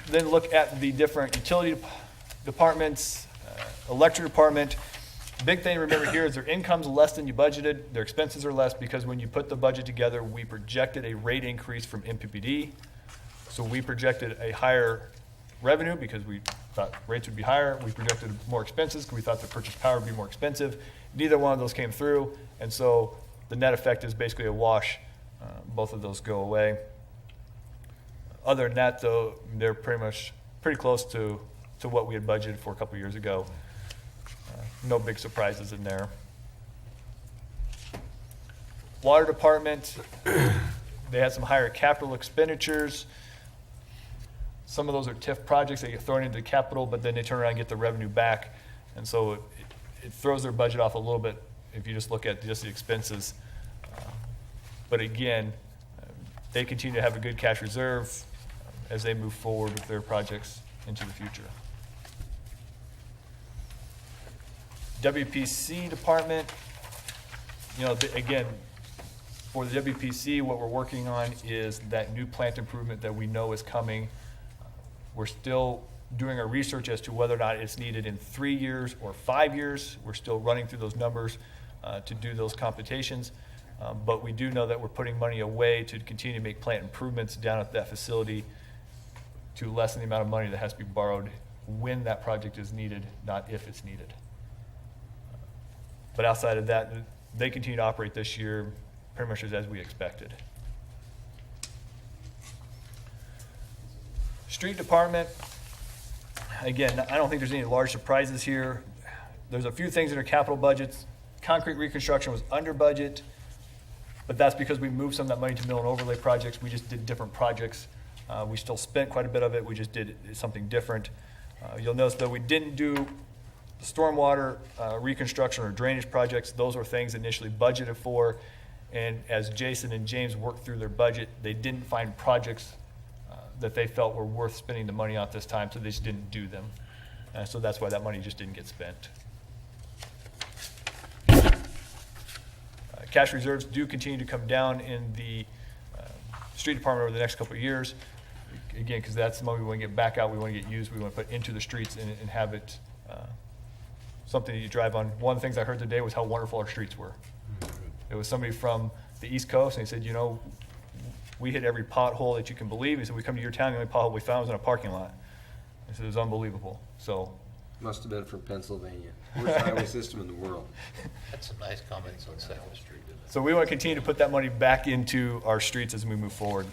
then look at the different utility departments, electric department. Big thing to remember here is their income's less than you budgeted. Their expenses are less because when you put the budget together, we projected a rate increase from MPPD. So we projected a higher revenue because we thought rates would be higher. We projected more expenses because we thought the purchase power would be more expensive. Neither one of those came through, and so the net effect is basically a wash. Both of those go away. Other than that, though, they're pretty close to what we had budgeted for a couple years ago. No big surprises in there. Water department, they had some higher capital expenditures. Some of those are TIF projects that get thrown into capital, but then they turn around and get the revenue back. And so it throws their budget off a little bit if you just look at just the expenses. But again, they continue to have a good cash reserve as they move forward with their projects into the future. WPC department, again, for the WPC, what we're working on is that new plant improvement that we know is coming. We're still doing our research as to whether or not it's needed in 3 years or 5 years. We're still running through those numbers to do those computations. But we do know that we're putting money away to continue to make plant improvements down at that facility to lessen the amount of money that has to be borrowed when that project is needed, not if it's needed. But outside of that, they continue to operate this year pretty much as we expected. Street department, again, I don't think there's any large surprises here. There's a few things in our capital budgets. Concrete reconstruction was under budget, but that's because we moved some of that money to mill and overlay projects. We just did different projects. We still spent quite a bit of it. We just did something different. You'll notice that we didn't do the stormwater reconstruction or drainage projects. Those were things initially budgeted for, and as Jason and James worked through their budget, they didn't find projects that they felt were worth spending the money on at this time, so they just didn't do them. So that's why that money just didn't get spent. Cash reserves do continue to come down in the street department over the next couple of years. Again, because that's the money we want to get back out, we want to get used, we want to put into the streets and have it something that you drive on. One of the things I heard today was how wonderful our streets were. It was somebody from the East Coast, and he said, we hit every pothole that you can believe. He said, we come to your town, the only pothole we found was in a parking lot. He said, it was unbelievable. So, Must have been from Pennsylvania. Worst highway system in the world. That's some nice comments on Second Street. so we want to continue to put that money back into our streets as we move forward.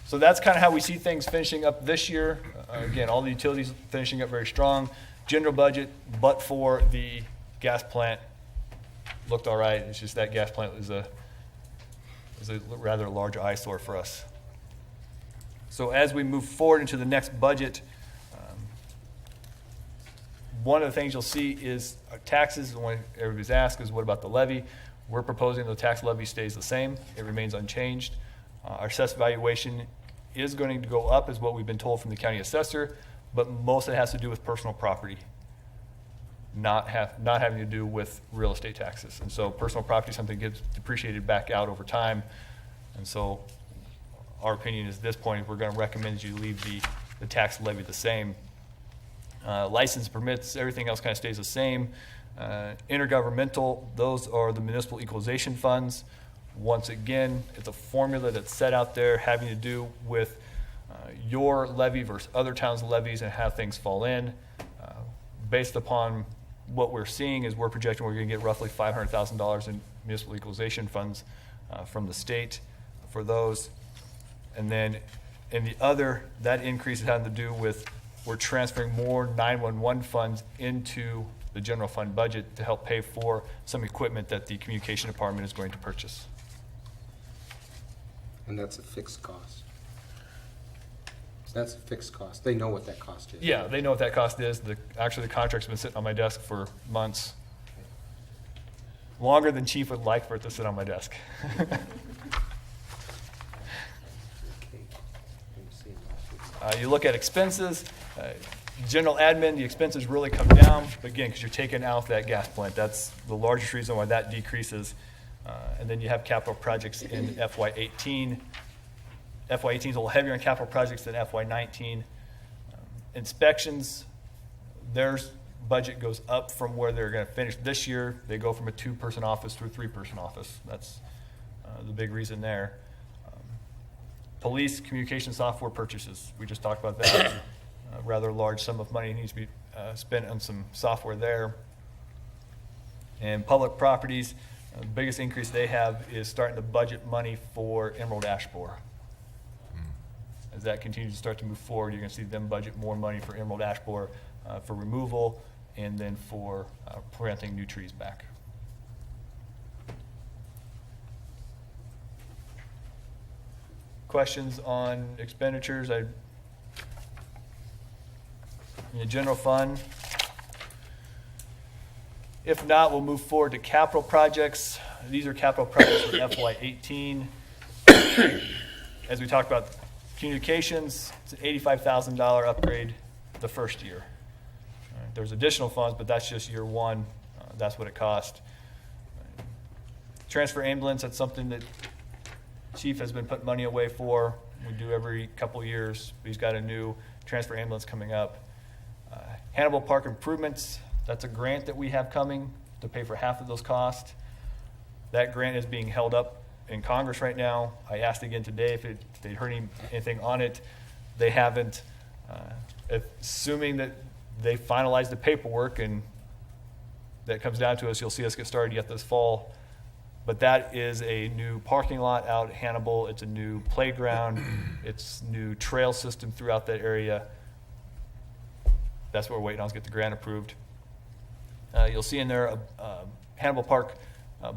So that's kind of how we see things finishing up this year. Again, all the utilities finishing up very strong. General budget, but for the gas plant, looked all right. It's just that gas plant is a rather large eyesore for us. So as we move forward into the next budget, one of the things you'll see is our taxes. The one everybody's asked is, what about the levy? We're proposing the tax levy stays the same. It remains unchanged. Our assessed valuation is going to go up, is what we've been told from the county assessor, but most of it has to do with personal property, not having to do with real estate taxes. And so personal property is something that gets depreciated back out over time. And so our opinion is, at this point, we're going to recommend that you leave the tax levy the same. License permits, everything else kind of stays the same. Intergovernmental, those are the municipal equalization funds. Once again, it's a formula that's set out there having to do with your levy versus other towns' levies and how things fall in. Based upon what we're seeing is we're projecting we're going to get roughly $500,000 in municipal equalization funds from the state for those. And then in the other, that increase is having to do with we're transferring more 911 funds into the general fund budget to help pay for some equipment that the communication department is going to purchase. And that's a fixed cost. So that's a fixed cost. They know what that cost is. Yeah, they know what that cost is. Actually, the contract's been sitting on my desk for months. Longer than Chief would like for it to sit on my desk. You look at expenses, general admin, the expenses really come down, again, because you're taking out that gas plant. That's the largest reason why that decreases. And then you have capital projects in FY18. FY18 is a little heavier in capital projects than FY19. Inspections, their budget goes up from where they're going to finish this year. They go from a 2-person office to a 3-person office. That's the big reason there. Police communication software purchases, we just talked about that. A rather large sum of money needs to be spent on some software there. And public properties, the biggest increase they have is starting to budget money for Emerald Ash Borer. As that continues to start to move forward, you're going to see them budget more money for Emerald Ash Borer for removal and then for planting new trees back. Questions on expenditures? In the general fund. If not, we'll move forward to capital projects. These are capital projects for FY18. As we talked about communications, it's an $85,000 upgrade the first year. There's additional funds, but that's just year one. That's what it cost. Transfer ambulance, that's something that Chief has been putting money away for. We do every couple of years. He's got a new transfer ambulance coming up. Hannibal Park improvements, that's a grant that we have coming to pay for half of those costs. That grant is being held up in Congress right now. I asked again today if they'd heard anything on it. They haven't. Assuming that they finalize the paperwork and that comes down to us, you'll see us get started yet this fall. But that is a new parking lot out at Hannibal. It's a new playground. It's new trail system throughout that area. That's what we're waiting on, is get the grant approved. You'll see in there a Hannibal Park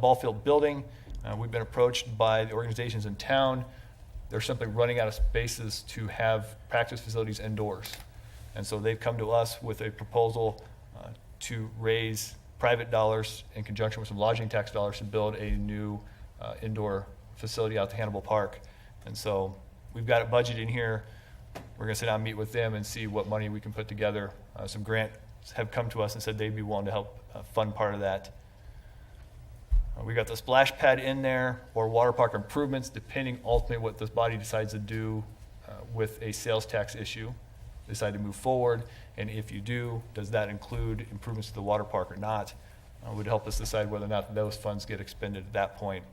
ball field building. We've been approached by the organizations in town. They're simply running out of spaces to have practice facilities indoors. And so they've come to us with a proposal to raise private dollars in conjunction with some lodging tax dollars to build a new indoor facility out to Hannibal Park. And so we've got it budgeted in here. We're going to sit down and meet with them and see what money we can put together. Some grants have come to us and said they'd be willing to help fund part of that. We got the splash pad in there, or water park improvements, depending ultimately what this body decides to do with a sales tax issue. Decide to move forward, and if you do, does that include improvements to the water park or not? Would help us decide whether or not those funds get expended at that point.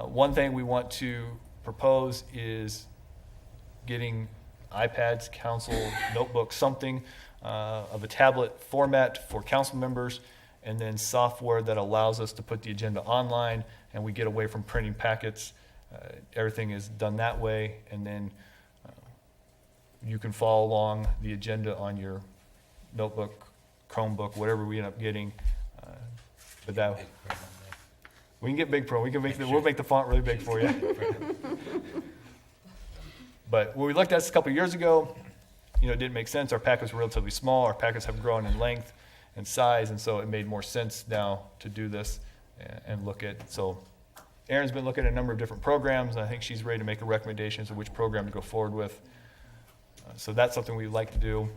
One thing we want to propose is getting iPads, council notebooks, something of a tablet format for council members, and then software that allows us to put the agenda online, and we get away from printing packets. Everything is done that way, and then you can follow along the agenda on your notebook, Chromebook, whatever we end up getting. But that we can get big pro. We'll make the font really big for you. But when we looked at this a couple of years ago, it didn't make sense. Our packets were relatively small. Our packets have grown in length and size, and so it made more sense now to do this and look at. So Erin's been looking at a number of different programs, and I think she's ready to make a recommendation as to which program to go forward with. So that's something we'd like to do.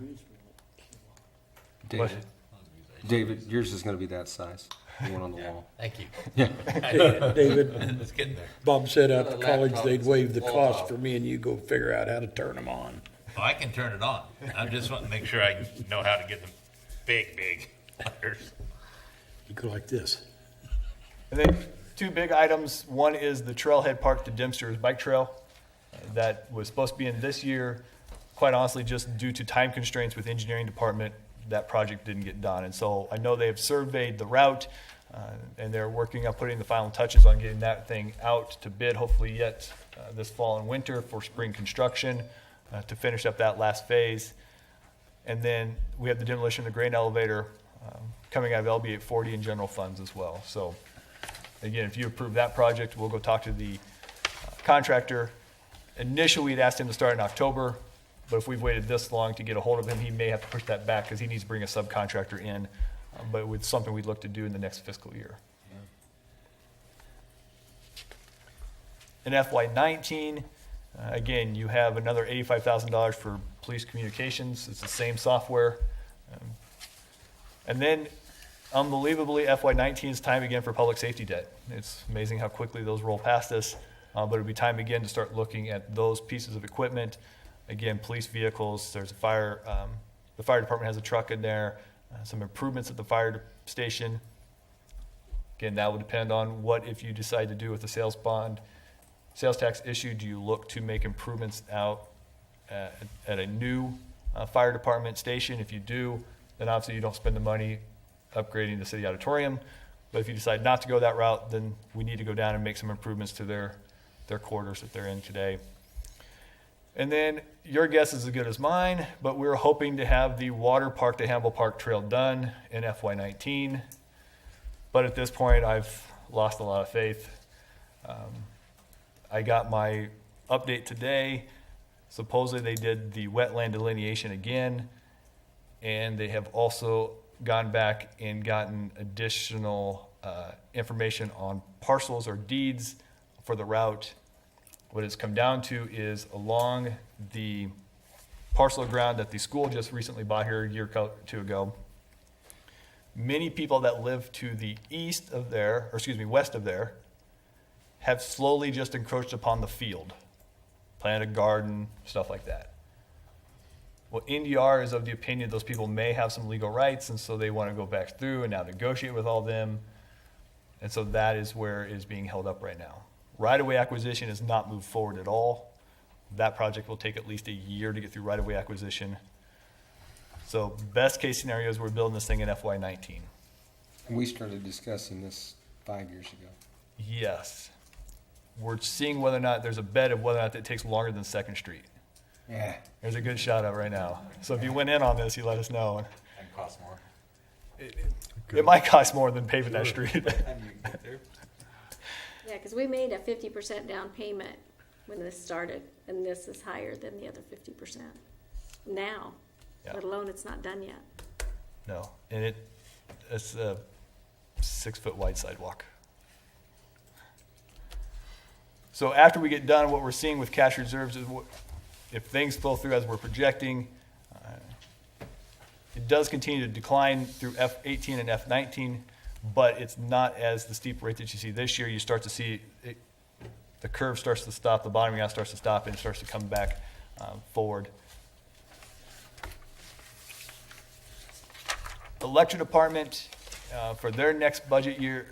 David, yours is going to be that size, the one on the wall. Thank you. Yeah. David, It's getting there. Bob said out Well, at the college laptop they'd is waive the wall cost top. for me and you go figure out how to turn them on. Oh, I can turn it on. I just want to make sure I know how to get the big letters. You go like this. And then two big items. One is the Trailhead Park to Dempster's bike trail that was supposed to be in this year. Quite honestly, just due to time constraints with the engineering department, that project didn't get done. And so I know they have surveyed the route, and they're working on putting the final touches on getting that thing out to bid, hopefully yet this fall and winter for spring construction to finish up that last phase. And then we have the demolition of the grain elevator coming out of LB 840 and general funds as well. So again, if you approve that project, we'll go talk to the contractor. Initially, we'd asked him to start in October, but if we've waited this long to get a hold of him, he may have to push that back because he needs to bring a subcontractor in. But it's something we'd look to do in the next fiscal year. In FY19, again, you have another $85,000 for police communications. It's the same software. And then, unbelievably, FY19 is time again for public safety debt. It's amazing how quickly those roll past us, but it'll be time again to start looking at those pieces of equipment. Again, police vehicles, there's a fire, the fire department has a truck in there, some improvements at the fire station. Again, that will depend on what, if you decide to do with the sales tax issue, do you look to make improvements out at a new fire department station? If you do, then obviously you don't spend the money upgrading the city auditorium. But if you decide not to go that route, then we need to go down and make some improvements to their quarters that they're in today. And then your guess is as good as mine, but we're hoping to have the water park to Hamble Park Trail done in FY19. But at this point, I've lost a lot of faith. I got my update today. Supposedly they did the wetland delineation again, and they have also gone back and gotten additional information on parcels or deeds for the route. What it's come down to is along the parcel of ground that the school just recently bought here a year or two ago, many people that live to the east of there, or excuse me, west of there, have slowly just encroached upon the field, planted a garden, stuff like that. Well, NDR is of the opinion those people may have some legal rights, and so they want to go back through and now negotiate with all them. And so that is where it is being held up right now. Right-of-way acquisition has not moved forward at all. That project will take at least a year to get through right-of-way acquisition. So best case scenario is we're building this thing in FY19. And we started discussing this 5 years ago. Yes. We're seeing whether or not there's a bet of whether or not it takes longer than 2nd Street. Yeah. There's a good shot at right now. So if you went in on this, you let us know. And cost more. It might cost more than paving that street. And you get there. Yeah, because we made a 50% down payment when this started, and this is higher than the other 50% now, Yeah. let alone it's not done yet. No, and it's a 6-foot wide sidewalk. So after we get done, what we're seeing with cash reserves is if things flow through as we're projecting, it does continue to decline through F18 and F19, but it's not as the steep rate that you see this year. You start to see the curve starts to stop, the bottoming out starts to stop, and it starts to come back forward. Electric department, for their next budget year,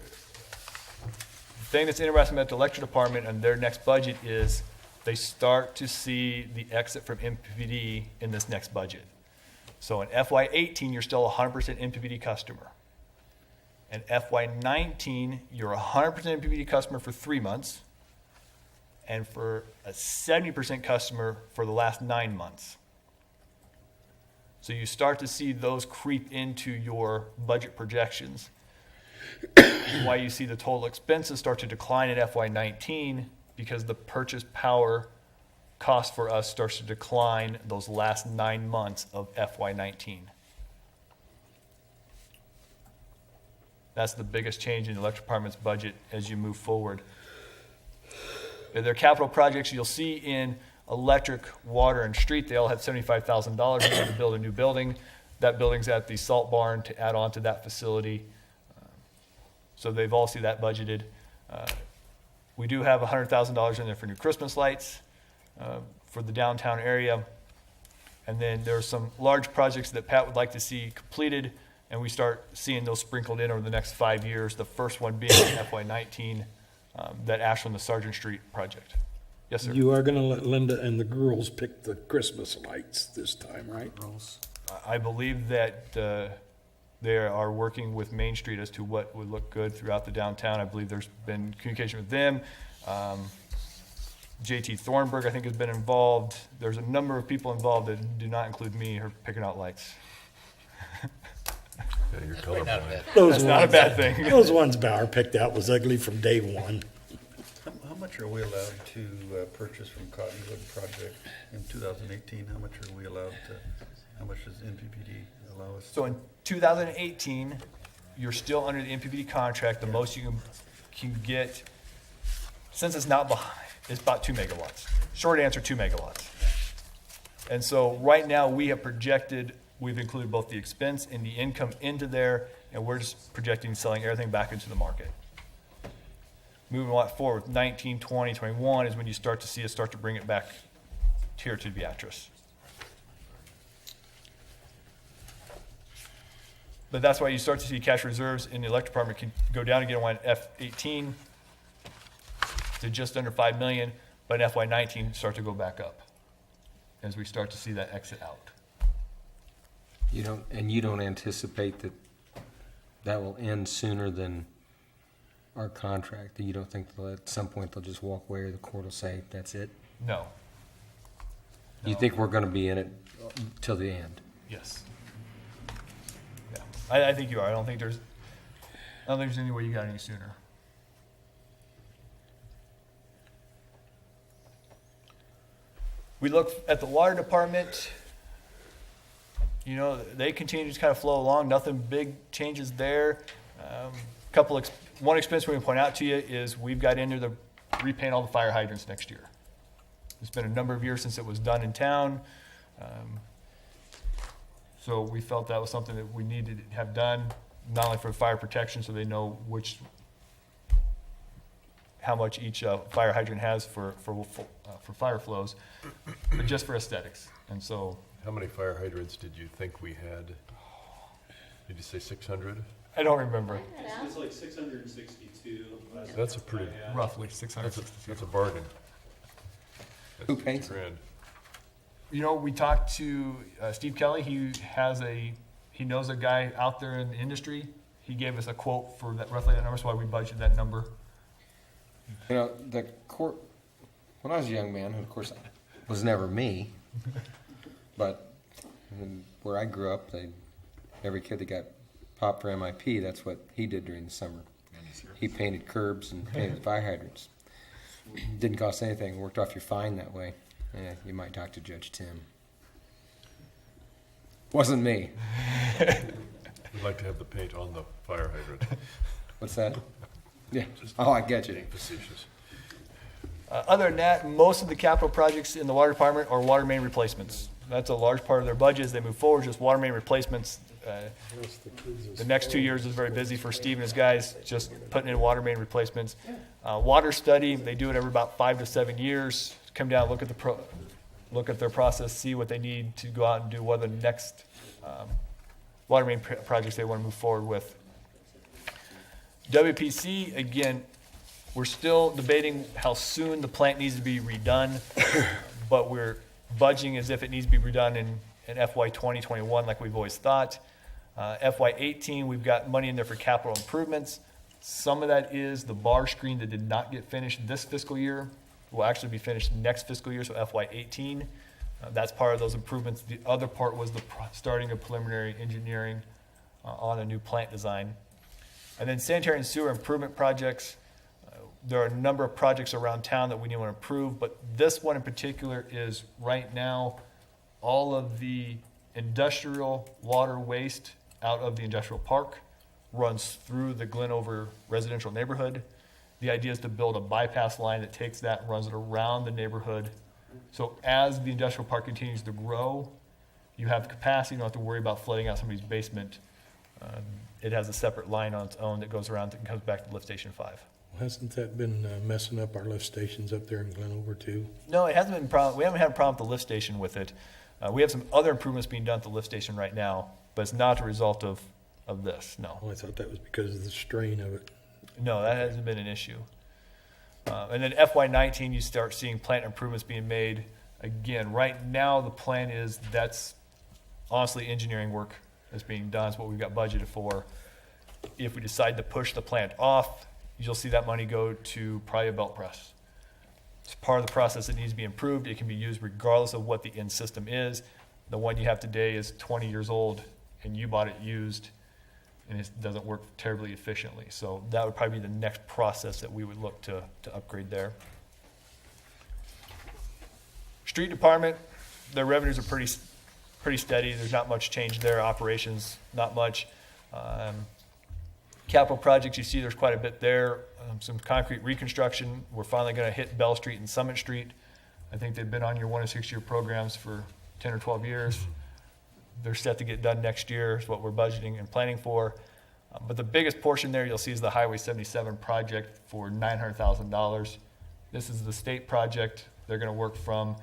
the thing that's interesting about the electric department and their next budget is they start to see the exit from MPPD in this next budget. So in FY18, you're still a 100% MPPD customer. In FY19, you're a 100% MPPD customer for 3 months, and for a 70% customer for the last 9 months. So you start to see those creep into your budget projections. Why you see the total expenses start to decline in FY19, because the purchase power cost for us starts to decline those last 9 months of FY19. That's the biggest change in the electric department's budget as you move forward. Their capital projects you'll see in electric, water, and street, they all have $75,000 in to build a new building. That building's at the salt barn to add on to that facility. So they've all seen that budgeted. We do have $100,000 in there for new Christmas lights for the downtown area. And then there are some large projects that Pat would like to see completed, and we start seeing those sprinkled in over the next 5 years. The first one being in FY19, that Ashland to Sargent Street project. Yes, sir. You are gonna let Linda and the girls pick the Christmas lights this time, right? I believe that they are working with Main Street as to what would look good throughout the downtown. I believe there's been communication with them. JT Thornburg, I think, has been involved. There's a number of people involved that do not include me who are picking out lights. Yeah, you're Probably not colorblind. bad. That's not a bad thing. Those ones Bauer picked out was ugly from day one. How much are we allowed to purchase from Cottonwood Project in 2018? How much are we allowed to, how much does NPPD allow us? So in 2018, you're still under the NPPD contract. The most you can get, since it's not behind, it's about 2 megawatts. Short answer, 2 megawatts. And so right now, we have projected, we've included both the expense and the income into there, and we're just projecting selling everything back into the market. Moving on forward, 19, 20, 21 is when you start to see us start to bring it back here to Beatrice. But that's why you start to see cash reserves in the electric department can go down again on F18 to just under 5 million, but in FY19 start to go back up as we start to see that exit out. You don't anticipate that will end sooner than our contract? You don't think at some point they'll just walk away, or the court will say, that's it? No. You think we're gonna be in it till the end? Yes. Yeah, I think you are. I don't think there's any way you got any sooner. We look at the water department. You know, they continue to kind of flow along. Nothing big changes there. One expense we can point out to you is we've got into the repaint all the fire hydrants next year. It's been a number of years since it was done in town. So we felt that was something that we needed to have done, not only for fire protection, so they know how much each fire hydrant has for fire flows, but just for aesthetics. And so, How many fire hydrants did you think we had? Did you say 600? I don't remember, It's like 662. That's a pretty, roughly 600. that's a bargain. Who That's paints it? $50,000. You know, we talked to Steve Kelly. He knows a guy out there in the industry. He gave us a quote for that, roughly that number, so why we budgeted that number. You know, the court, when I was a young man, and of course, was never me, but where I grew up, every kid that got popped for MIP, that's what he did during the summer. He painted curbs and painted fire hydrants. Didn't cost anything, worked off your fine that way. Yeah, you might talk to Judge Tim. Wasn't me. We'd like to have the paint on the fire hydrant. What's that? Yeah, oh, I get you. Being facetious. Other than that, most of the capital projects in the water department are water main replacements. That's a large part of their budget as they move forward, just water main replacements. The next 2 years is very busy for Steve and his guys, just putting in water main replacements. Water study, they do it every about 5 to 7 years. Come down, look at their process, see what they need to go out and do, what are the next water main projects they want to move forward with. WPC, again, we're still debating how soon the plant needs to be redone, but we're budgeting as if it needs to be redone in FY 2021 like we've always thought. FY 18, we've got money in there for capital improvements. Some of that is the bar screen that did not get finished this fiscal year will actually be finished next fiscal year, so FY 18. That's part of those improvements. The other part was the starting of preliminary engineering on a new plant design. And then sanitary and sewer improvement projects. There are a number of projects around town that we need to improve, but this one in particular is right now all of the industrial water waste out of the industrial park runs through the Glenover residential neighborhood. The idea is to build a bypass line that takes that and runs it around the neighborhood. So as the industrial park continues to grow, you have capacity, you don't have to worry about flooding out somebody's basement. It has a separate line on its own that goes around and comes back to lift station 5. Hasn't that been messing up our lift stations up there in Glenover too? No, it hasn't been a problem. We haven't had a problem with the lift station with it. We have some other improvements being done at the lift station right now, but it's not a result of this, no. Oh, I thought that was because of the strain of it. No, that hasn't been an issue. And then FY19, you start seeing plant improvements being made. Again, right now, the plan is that's honestly engineering work that's being done. It's what we've got budgeted for. If we decide to push the plant off, you'll see that money go to probably a belt press. It's part of the process that needs to be improved. It can be used regardless of what the end system is. The one you have today is 20 years old, and you bought it used, and it doesn't work terribly efficiently. So that would probably be the next process that we would look to upgrade there. Street department, their revenues are pretty steady. There's not much change there. Operations, not much. Capital projects, you see there's quite a bit there. Some concrete reconstruction. We're finally going to hit Bell Street and Summit Street. I think they've been on your 1 to 6 year programs for 10 or 12 years. They're set to get done next year, is what we're budgeting and planning for. But the biggest portion there you'll see is the Highway 77 project for $900,000. This is the state project. They're going to work from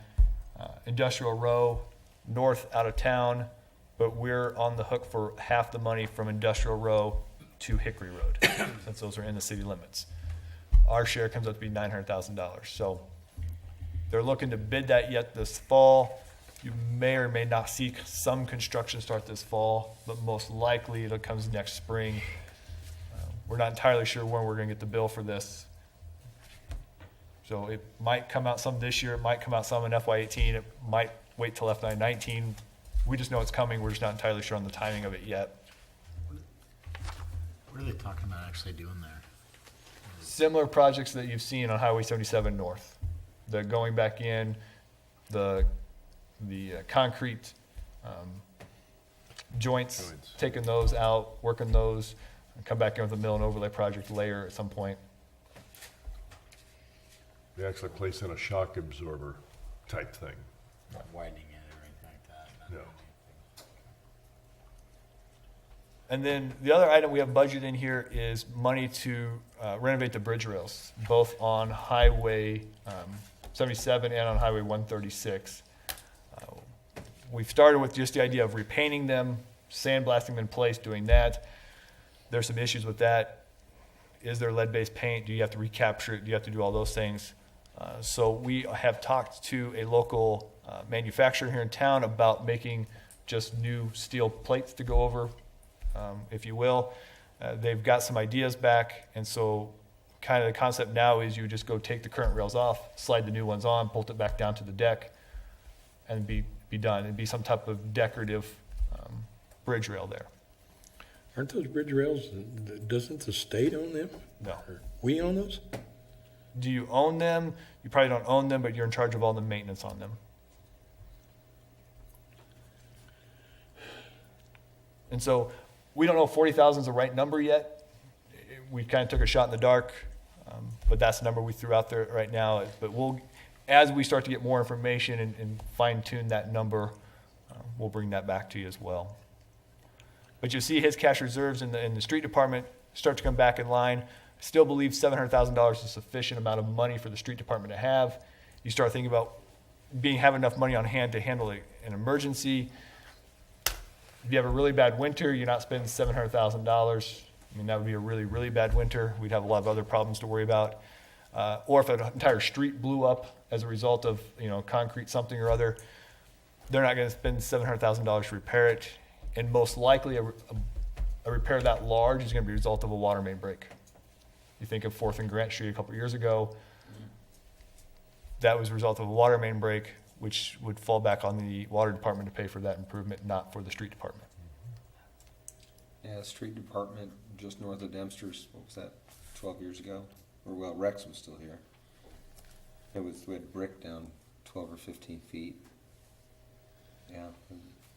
Industrial Row north out of town, but we're on the hook for half the money from Industrial Row to Hickory Road, since those are in the city limits. Our share comes up to be $900,000. So they're looking to bid that yet this fall. You may or may not see some construction start this fall, but most likely it comes next spring. We're not entirely sure when we're going to get the bill for this. So it might come out some this year. It might come out some in FY18. It might wait till FY19. We just know it's coming. We're just not entirely sure on the timing of it yet. What are they talking about actually doing there? Similar projects that you've seen on Highway 77 North. The going back in, the concrete joints, taking those out, working those, and come back in with a mill and overlay project later at some point. They actually place in a shock absorber type thing. Not widening it or anything like that? No. And then the other item we have budgeted in here is money to renovate the bridge rails, both on Highway 77 and on Highway 136. We've started with just the idea of repainting them, sandblasting them in place, doing that. There's some issues with that. Is there lead-based paint? Do you have to recapture it? Do you have to do all those things? So we have talked to a local manufacturer here in town about making just new steel plates to go over, if you will. They've got some ideas back, and so kind of the concept now is you just go take the current rails off, slide the new ones on, bolt it back down to the deck, and be done. It'd be some type of decorative bridge rail there. Aren't those bridge rails, doesn't the state own them? No. Or we own those? Do you own them? You probably don't own them, but you're in charge of all the maintenance on them. And so we don't know if 40,000 is the right number yet. We kind of took a shot in the dark, but that's the number we threw out there right now. But we'll, as we start to get more information and fine tune that number, we'll bring that back to you as well. But you see his cash reserves in the street department start to come back in line. Still believe $700,000 is a sufficient amount of money for the street department to have. You start thinking about having enough money on hand to handle an emergency. If you have a really bad winter, you're not spending $700,000. I mean, that would be a really, really bad winter. We'd have a lot of other problems to worry about. Or if an entire street blew up as a result of, concrete something or other, they're not going to spend $700,000 to repair it. And most likely a repair that large is going to be a result of a water main break. You think of 4th and Grant Street a couple of years ago. That was a result of a water main break, which would fall back on the water department to pay for that improvement, not for the street department. Yeah, street department just north of Dempster's, what was that, 12 years ago? Or, well, Rex was still here. We had brick down 12 or 15 feet. Yeah,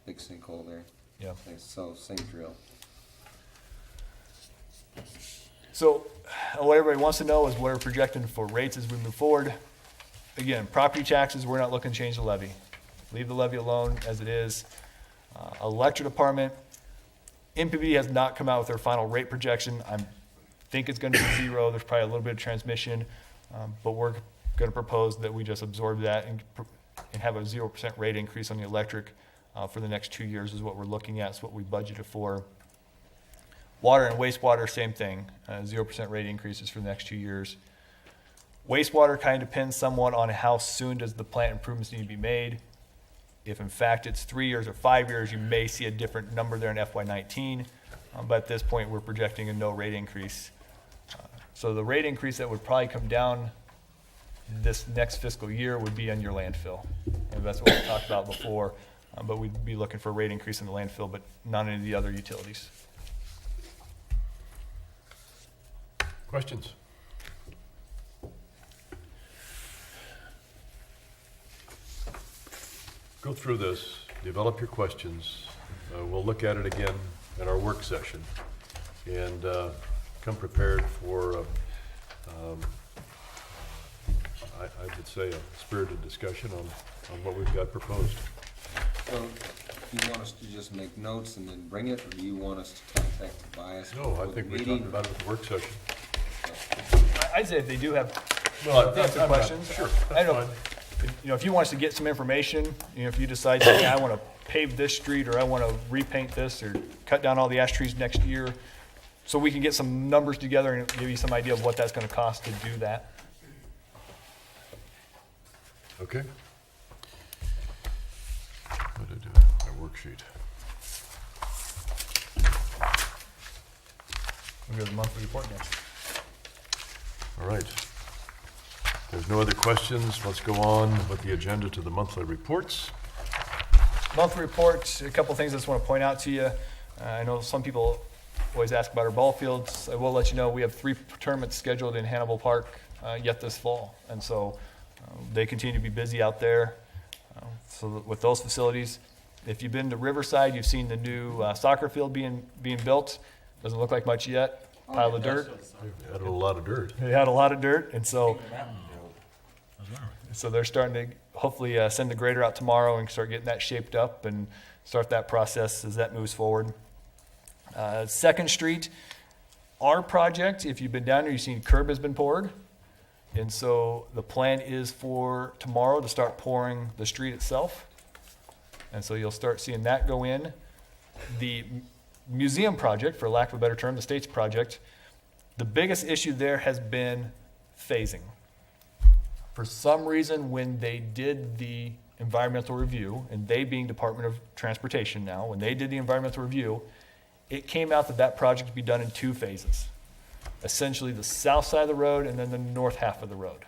big sinkhole there. Yeah. So, same drill. So what everybody wants to know is what we're projecting for rates as we move forward. Again, property taxes, we're not looking to change the levy. Leave the levy alone as it is. Electric department, MPB has not come out with their final rate projection. I think it's going to be 0. There's probably a little bit of transmission, but we're going to propose that we just absorb that and have a 0% rate increase on the electric for the next 2 years is what we're looking at. It's what we budgeted for. Water and wastewater, same thing, 0% rate increases for the next 2 years. Wastewater kind of depends somewhat on how soon does the plant improvements need to be made. If in fact it's 3 years or 5 years, you may see a different number there in FY19, but at this point we're projecting a no rate increase. So the rate increase that would probably come down this next fiscal year would be on your landfill. And that's what we talked about before, but we'd be looking for a rate increase in the landfill, but not any of the other utilities. Questions? Go through this, develop your questions. We'll look at it again at our work session, and come prepared for, I would say, a spirited discussion on what we've got proposed. So, do you want us to just make notes and then bring it, or do you want us to contact Tobias? No, I before the think we meeting? talked about it at the work session. I'd say if they do have, Well, if they have some I'm not- questions, sure, I that's know, fine. if you want us to get some information, if you decide, hey, I want to pave this street, or I want to repaint this, or cut down all the ash trees next year, so we can get some numbers together and give you some idea of what that's going to cost to do that. Okay. What did I do? My worksheet. We'll go to the monthly report next. All right. If there's no other questions, let's go on with the agenda to the monthly reports. Monthly reports, a couple things I just want to point out to you. I know some people always ask about our ball fields. I will let you know we have 3 tournaments scheduled in Hannibal Park yet this fall. And so they continue to be busy out there. So with those facilities, if you've been to Riverside, you've seen the new soccer field being built. Doesn't look like much yet. Pile of dirt. We've added a lot of dirt. They had a lot of dirt, and so they're starting to hopefully send the grader out tomorrow and start getting that shaped up and start that process as that moves forward. 2nd Street, our project, if you've been down there, you've seen curb has been poured. And so the plan is for tomorrow to start pouring the street itself. And so you'll start seeing that go in. The museum project, for lack of a better term, the state's project, the biggest issue there has been phasing. For some reason, when they did the environmental review, and they being Department of Transportation now, when they did the environmental review, it came out that that project would be done in 2 phases. Essentially the south side of the road and then the north half of the road.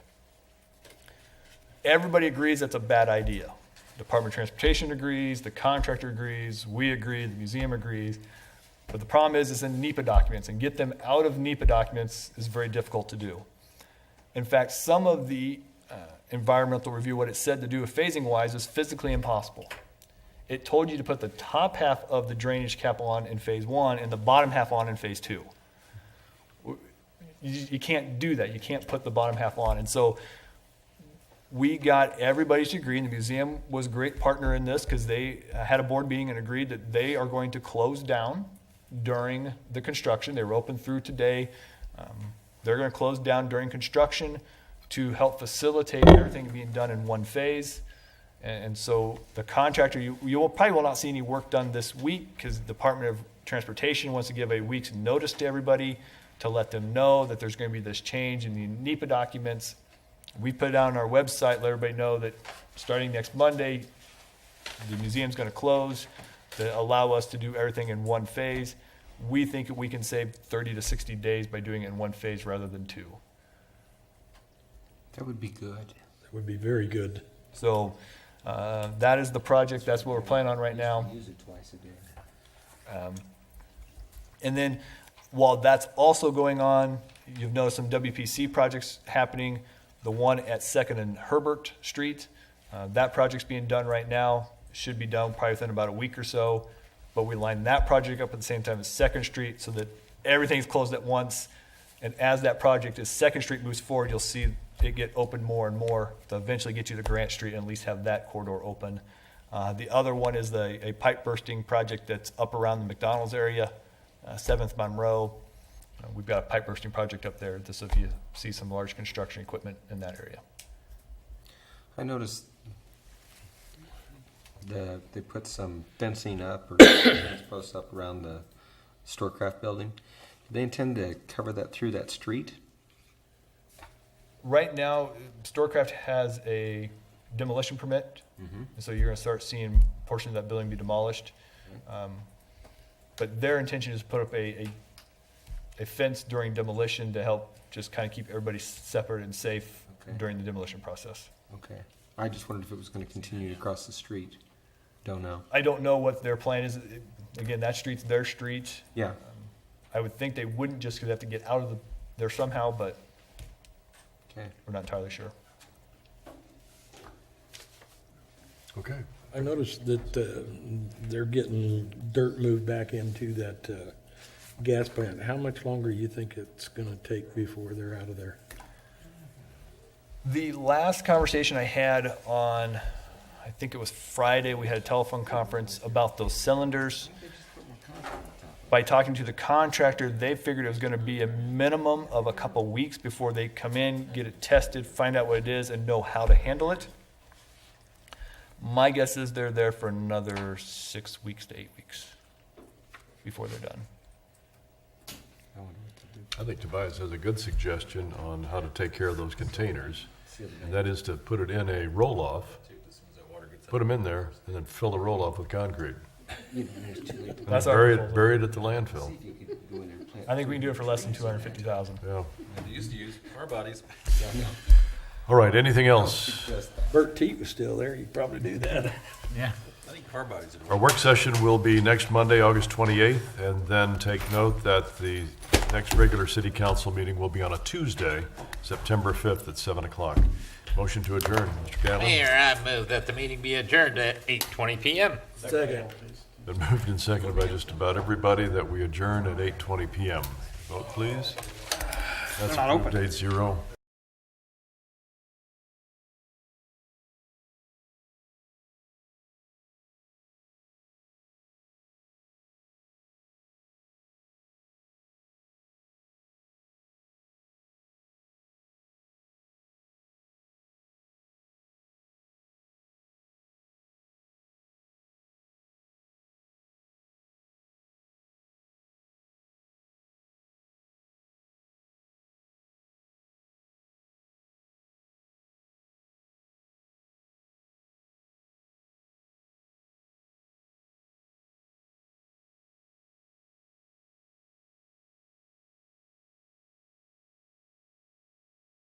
Everybody agrees that's a bad idea. Department of Transportation agrees, the contractor agrees, we agree, the museum agrees. But the problem is it's in NEPA documents, and get them out of NEPA documents is very difficult to do. In fact, some of the environmental review, what it said to do phasing-wise, is physically impossible. It told you to put the top half of the drainage cap on in phase 1 and the bottom half on in phase 2. You can't do that. You can't put the bottom half on. And so we got everybody to agree, and the museum was a great partner in this because they had a board meeting and agreed that they are going to close down during the construction. They were open through today. They're going to close down during construction to help facilitate everything being done in 1 phase. And so the contractor, you probably will not see any work done this week because the Department of Transportation wants to give a week's notice to everybody to let them know that there's going to be this change in the NEPA documents. We put it out on our website, let everybody know that starting next Monday, the museum's going to close to allow us to do everything in 1 phase. We think that we can save 30 to 60 days by doing it in 1 phase rather than 2. That would be good. That would be very good. So that is the project. That's what we're planning on right now. Use it twice a day. And then while that's also going on, you've noticed some WPC projects happening. The one at 2nd and Herbert Street, that project's being done right now. Should be done probably within about a week or so. But we line that project up at the same time as 2nd Street so that everything's closed at once. And as that project, as 2nd Street moves forward, you'll see it get open more and more to eventually get you to Grant Street and at least have that corridor open. The other one is a pipe bursting project that's up around the McDonald's area, 7th Monroe. We've got a pipe bursting project up there, just if you see some large construction equipment in that area. I noticed they put some fencing up or posts up around the Storecraft building. Do they intend to cover that through that street? Right now, Storecraft has a demolition permit, and so you're going to start seeing portions of that building be demolished. But their intention is to put up a a fence during demolition to help just kind of keep everybody separate and safe Okay. during the demolition process. Okay. I just wondered if it was gonna continue across the street. Don't know. I don't know what their plan is. Again, that street's their street. Yeah. I would think they wouldn't just 'cause they have to get out of there somehow, but Okay. we're not entirely sure. Okay. I noticed that they're getting dirt moved back into that gas plant. How much longer you think it's gonna take before they're out of there? The last conversation I had on, I think it was Friday, we had a telephone conference about those cylinders. By talking to the contractor, they figured it was gonna be a minimum of a couple weeks before they come in, get it tested, find out what it is, and know how to handle it. My guess is they're there for another 6 weeks to 8 weeks before they're done. I wonder what to do. I think Tobias has a good suggestion on how to take care of those containers, and that is to put it in a roll-off, put them in there, and then fill the roll-off with concrete. You know, it's too late to- And That's then our bury proposal. it, bury it at the landfill. See if you could go in there and plant. I think we can do it for less than 250,000. Yeah. They used to use car bodies. All right, anything else? Bert Teat was still there, you'd probably do that. Yeah. I think car bodies would Our work. work session will be next Monday, August 28th, and then take note that the next regular city council meeting will be on a Tuesday, September 5th at 7 o'clock. Motion to adjourn, Mr. Catlin. Mayor, I move that the meeting be adjourned at 8:20 PM. Second. Been moved and seconded by just about everybody that we adjourn at 8:20 PM. Vote, please. That's approved 8-0.